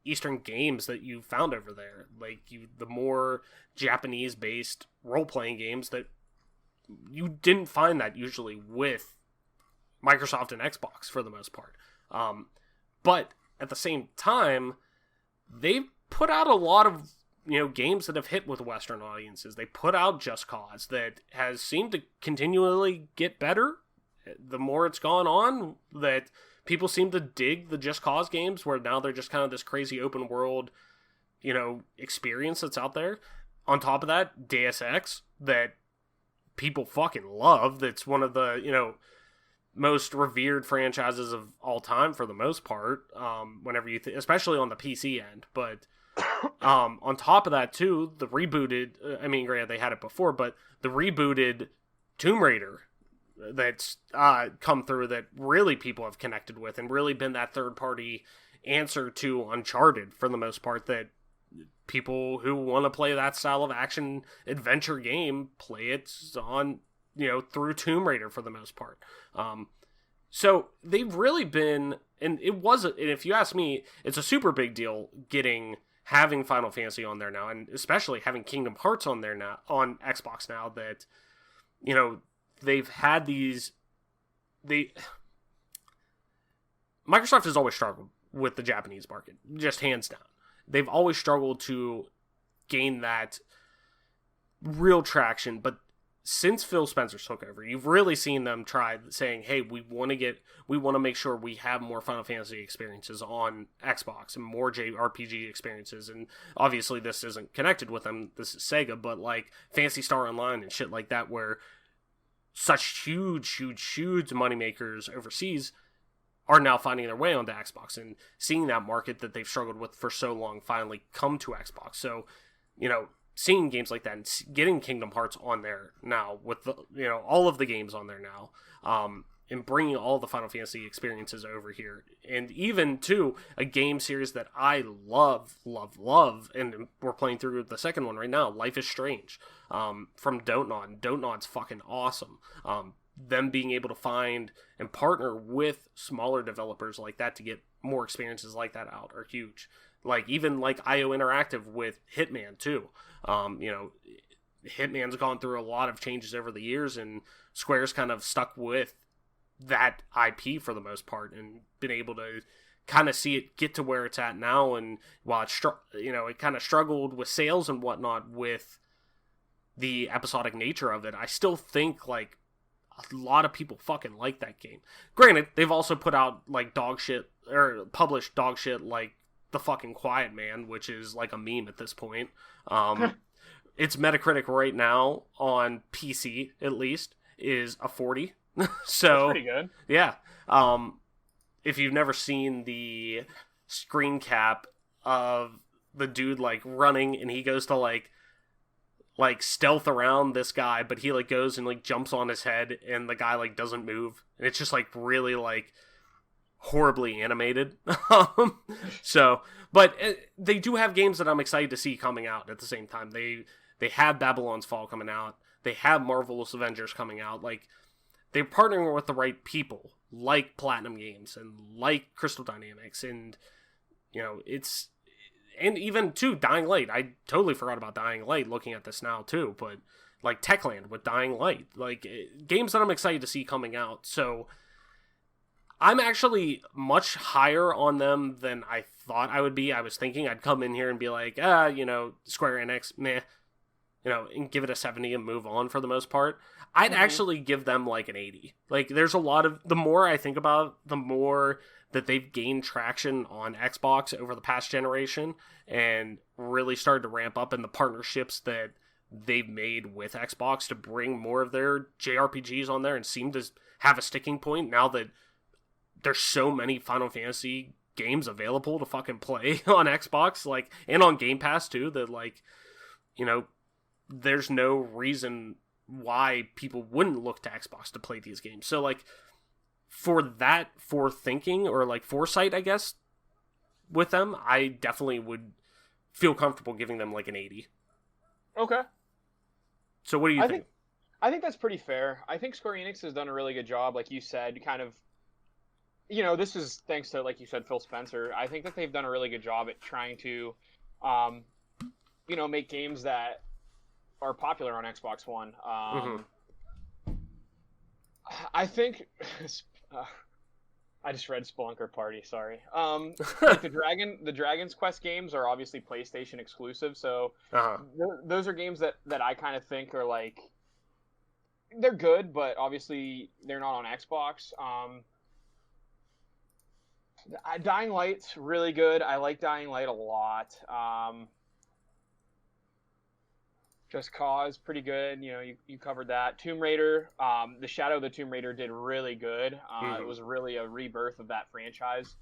Speaker 1: Eastern games that you found over there. Like, the more Japanese-based role-playing games that you didn't find that usually with Microsoft and Xbox for the most part. But at the same time, they've put out a lot of, games that have hit with Western audiences. They put out Just Cause that has seemed to continually get better. The more it's gone on, that people seem to dig the Just Cause games, where now they're just kind of this crazy open world, experience that's out there. On top of that, Deus Ex, that people fucking love. That's one of the, most revered franchises of all time for the most part, whenever you especially on the PC end. But on top of that, too, the rebooted, granted, they had it before, but the rebooted Tomb Raider that's come through that really people have connected with and really been that third-party answer to Uncharted for the most part, that people who want to play that style of action adventure game play it on, through Tomb Raider for the most part. So they've really been, and if you ask me, it's a super big deal having Final Fantasy on there now, and especially having Kingdom Hearts on there now, on Xbox now, that, they've had Microsoft has always struggled with the Japanese market, just hands down. They've always struggled to gain that real traction, but since Phil Spencer took over, you've really seen them try saying, hey, we want to make sure we have more Final Fantasy experiences on Xbox and more JRPG experiences. And obviously this isn't connected with them, this is Sega, but like Phantasy Star Online and shit like that, where such huge moneymakers overseas are now finding their way onto Xbox and seeing that market that they've struggled with for so long finally come to Xbox. So, seeing games like that and getting Kingdom Hearts on there now with the, all of the games on there now, and bringing all the Final Fantasy experiences over here, and even to a game series that I love, and we're playing through the second one right now, Life is Strange, from Dontnod. Dontnod's fucking awesome. Them being able to find and partner with smaller developers like that to get more experiences like that out are huge. Like, even like IO Interactive with Hitman too. You know, Hitman's gone through a lot of changes over the years, and Square's kind of stuck with that IP for the most part and been able to kind of see it get to where it's at now. And while it kind of struggled with sales and whatnot with the episodic nature of it, I still think like a lot of people fucking like that game. Granted, they've also put out like dog shit, or published dog shit like The Fucking Quiet Man, which is like a meme at this point. Its Metacritic right now on PC, at least, is a 40. So
Speaker 4: That's pretty good.
Speaker 1: Yeah. If you've never seen the screen cap of the dude like running, and he goes to like stealth around this guy, but he like goes and like jumps on his head, and the guy like doesn't move, and it's just like really like horribly animated. So, but they do have games that I'm excited to see coming out at the same time. They have Babylon's Fall coming out. They have Marvelous Avengers coming out. Like, they're partnering with the right people, like Platinum Games and like Crystal Dynamics, and you know, and even too Dying Light. I totally forgot about Dying Light looking at this now too, but like Techland with Dying Light, like games that I'm excited to see coming out. So I'm actually much higher on them than I thought I would be. I was thinking I'd come in here and be like, Square Enix, meh, and give it a 70 and move on for the most part. I'd actually give them like an 80. Like, there's a lot of, the more I think about it, the more that they've gained traction on Xbox over the past generation and really started to ramp up in the partnerships that they've made with Xbox to bring more of their JRPGs on there and seem to have a sticking point now that there's so many Final Fantasy games available to fucking play on Xbox, like, and on Game Pass too, that like, there's no reason why people wouldn't look to Xbox to play these games. So like, for thinking or like foresight, I guess, with them, I definitely would feel comfortable giving them like an 80.
Speaker 4: Okay.
Speaker 1: So what do you think?
Speaker 4: I think that's pretty fair. I think Square Enix has done a really good job, like you said, kind of, this is thanks to, like you said, Phil Spencer. I think that they've done a really good job at trying to, make games that are popular on Xbox One. I think I just read Spelunker Party. Sorry. Like the Dragon's Quest games are obviously PlayStation exclusive, so those are games that I kind of think are like, they're good, but obviously they're not on Xbox. Dying Light's really good. I like Dying Light a lot. Just Cause, pretty good. You covered that. Tomb Raider, the Shadow of the Tomb Raider did really good. It was really a rebirth of that franchise.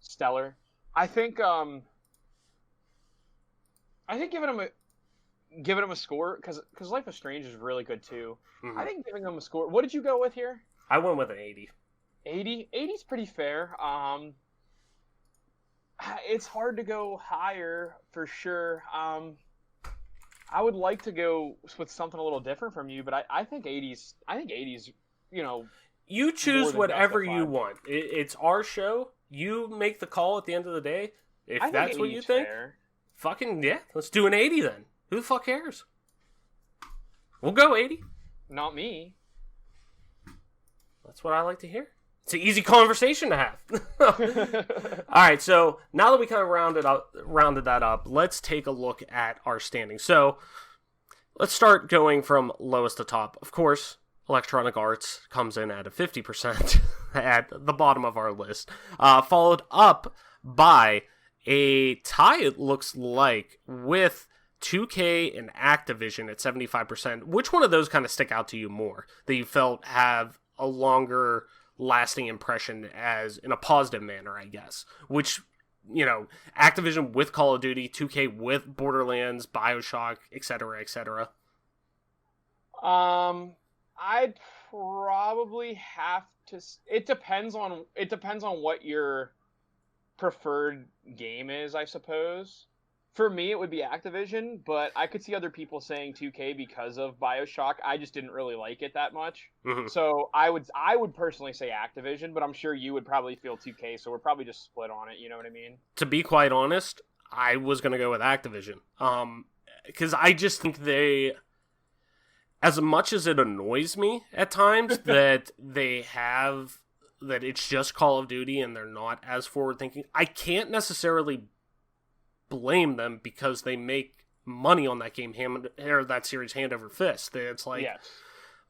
Speaker 4: Stellar. I think giving them a score, because Life is Strange is really good too. I think giving them a score. What did you go with here?
Speaker 1: I went with an 80.
Speaker 4: 80? 80's pretty fair. It's hard to go higher for sure. I would like to go with something a little different from you, but I think 80's.
Speaker 1: You choose whatever you want. It's our show. You make the call at the end of the day. If that's what you think, fucking yeah, let's do an 80 then. Who the fuck cares? We'll go 80.
Speaker 4: Not me.
Speaker 1: That's what I like to hear. It's an easy conversation to have. All right, so now that we kind of rounded that up, let's take a look at our standings. So let's start going from lowest to top. Of course, Electronic Arts comes in at a 50% at the bottom of our list, followed up by a tie, it looks like, with 2K and Activision at 75%. Which one of those kind of stick out to you more, that you felt have a longer lasting impression as in a positive manner, I guess? Which, Activision with Call of Duty, 2K with Borderlands, BioShock, etc., etc.
Speaker 4: I'd probably have to. It depends on what your preferred game is, I suppose. For me, it would be Activision, but I could see other people saying 2K because of BioShock. I just didn't really like it that much.
Speaker 1: Mm-hmm.
Speaker 4: So I would personally say Activision, but I'm sure you would probably feel 2K, so we're probably just split on it, you know what I mean?
Speaker 1: To be quite honest, I was going to go with Activision. Because I just think they, as much as it annoys me at times that that it's just Call of Duty and they're not as forward-thinking, I can't necessarily blame them because they make money on that game or that series hand over fist. It's like,
Speaker 4: Yes.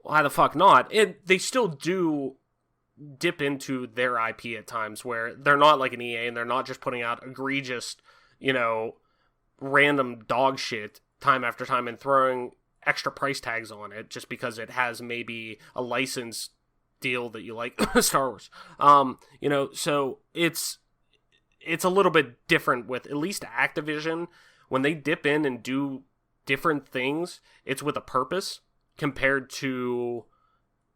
Speaker 1: why the fuck not? They still do dip into their IP at times where they're not like an EA and they're not just putting out egregious, random dog shit time after time and throwing extra price tags on it just because it has maybe a license deal that you like, Star Wars. So it's a little bit different with at least Activision. When they dip in and do different things, it's with a purpose compared to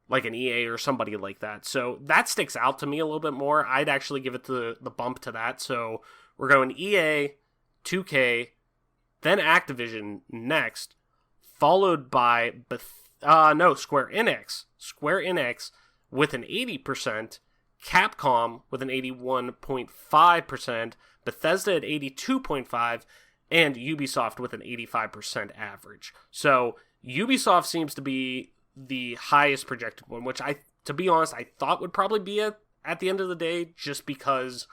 Speaker 1: like an EA or somebody like that. So that sticks out to me a little bit more. I'd actually give it the bump to that. So we're going EA, 2K, then Activision next, followed by Square Enix. Square Enix with an 80%, Capcom with an 81.5%, Bethesda at 82.5%, and Ubisoft with an 85% average. So Ubisoft seems to be the highest projected one, which to be honest, I thought would probably be at the end of the day, just because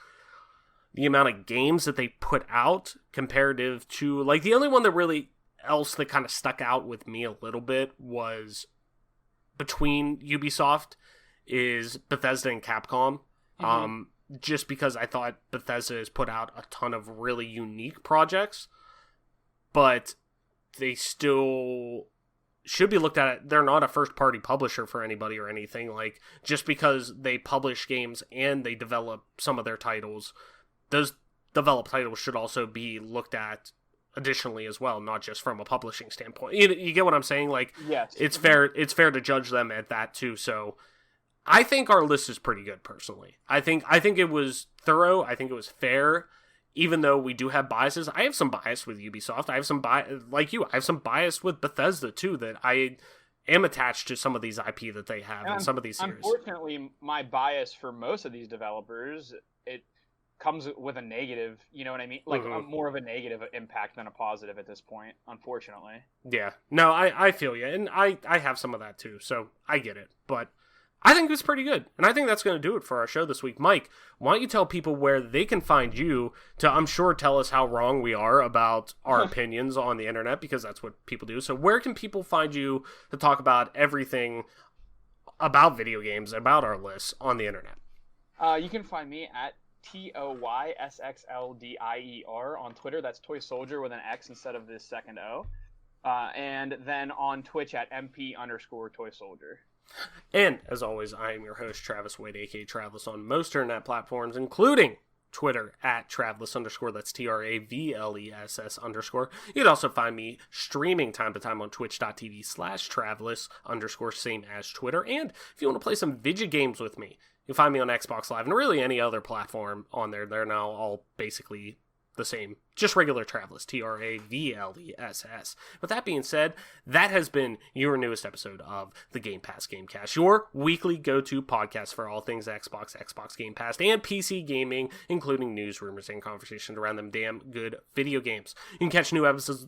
Speaker 1: the amount of games that they put out comparative to, like, the only one that really else that kind of stuck out with me a little bit was between Ubisoft is Bethesda and Capcom. Mm-hmm. Just because I thought Bethesda has put out a ton of really unique projects, but they still should be looked at. They're not a first-party publisher for anybody or anything. Like, just because they publish games and they develop some of their titles, those developed titles should also be looked at additionally as well, not just from a publishing standpoint. You get what I'm saying? Like,
Speaker 4: yes.
Speaker 1: It's fair to judge them at that too. So I think our list is pretty good, personally. I think it was thorough. I think it was fair, even though we do have biases. I have some bias with Ubisoft. I have some bias, like you. I have some bias with Bethesda too. That I am attached to some of these IP that they have and some of these series.
Speaker 4: Unfortunately, my bias for most of these developers, it comes with a negative. You know what I mean? Like more of a negative impact than a positive at this point. Unfortunately.
Speaker 1: Yeah. No, I feel you, and I have some of that too. So I get it, but I think it was pretty good, and I think that's going to do it for our show this week. Mike, why don't you tell people where they can find you to, I'm sure, tell us how wrong we are about our opinions on the internet, because that's what people do. So where can people find you to talk about everything about video games, about our lists on the internet?
Speaker 4: You can find me at TOYSXLDIER on Twitter. That's Toy Soldier with an X instead of the second O. And then on Twitch at MP_Toy Soldier.
Speaker 1: And, as always, I am your host, Travis Wade, aka Traveless, on most internet platforms, including Twitter at Traveless_, that's TRAVLESS_. You can also find me streaming time to time on twitch.tv/Traveless_, same as Twitter. And if you want to play some video games with me, you'll find me on Xbox Live and really any other platform on there. They're now all basically the same, just regular Traveless, TRAVLESS. With that being said, that has been your newest episode of the Game Pass Gamecast, your weekly go-to podcast for all things Xbox, Xbox Game Pass, and PC gaming, including news, rumors, and conversations around them damn good video games. You can catch new episodes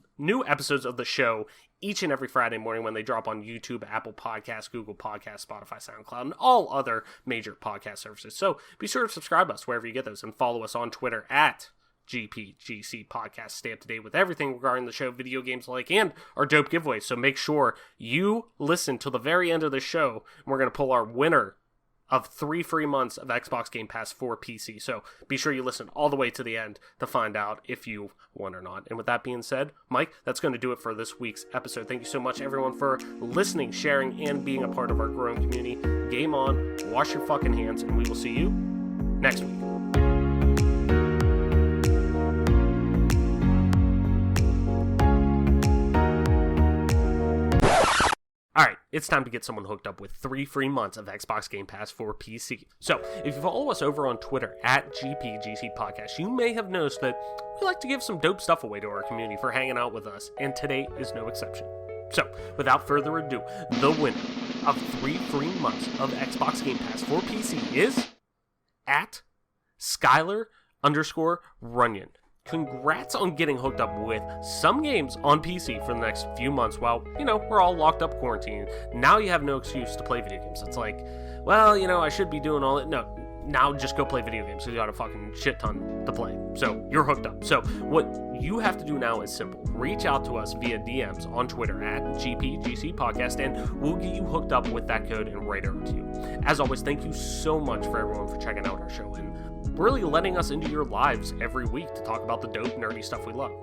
Speaker 1: of the show each and every Friday morning when they drop on YouTube, Apple Podcasts, Google Podcasts, Spotify, SoundCloud, and all other major podcast services. So be sure to subscribe to us wherever you get those, and follow us on Twitter at GPGC Podcast. Stay up to date with everything regarding the show, video games like, and our dope giveaways. So make sure you listen till the very end of the show. We're going to pull our winner of 3 free months of Xbox Game Pass for PC. So be sure you listen all the way to the end to find out if you won or not. And with that being said, Mike, that's going to do it for this week's episode. Thank you so much, everyone, for listening, sharing, and being a part of our growing community. Game on, wash your fucking hands, and we will see you next week. Alright, it's time to get someone hooked up with 3 free months of Xbox Game Pass for PC. So, if you follow us over on Twitter at GPGC Podcast, you may have noticed that we like to give some dope stuff away to our community for hanging out with us, and today is no exception. So, without further ado, the winner of 3 free months of Xbox Game Pass for PC is at Skylar_Runyon. Congrats on getting hooked up with some games on PC for the next few months while, we're all locked up quarantined. Now you have no excuse to play video games. It's like, well, I should be doing all that. No, now just go play video games because you got a fucking shit ton to play. So you're hooked up. So what you have to do now is simple. Reach out to us via DMs on Twitter at GPGC Podcast, and we'll get you hooked up with that code and right over to you. As always, thank you so much for everyone for checking out our show and really letting us into your lives every week to talk about the dope, nerdy stuff we love.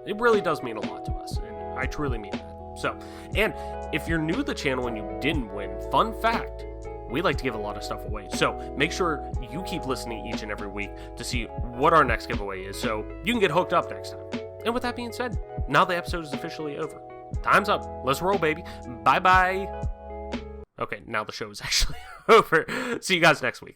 Speaker 1: It really does mean a lot to us, and I truly mean that. So, and if you're new to the channel and you didn't win, fun fact, we like to give a lot of stuff away. So make sure you keep listening each and every week to see what our next giveaway is so you can get hooked up next time. And with that being said, now the episode is officially over. Time's up. Let's roll, baby. Bye-bye. Okay, now the show is actually over. See you guys next week.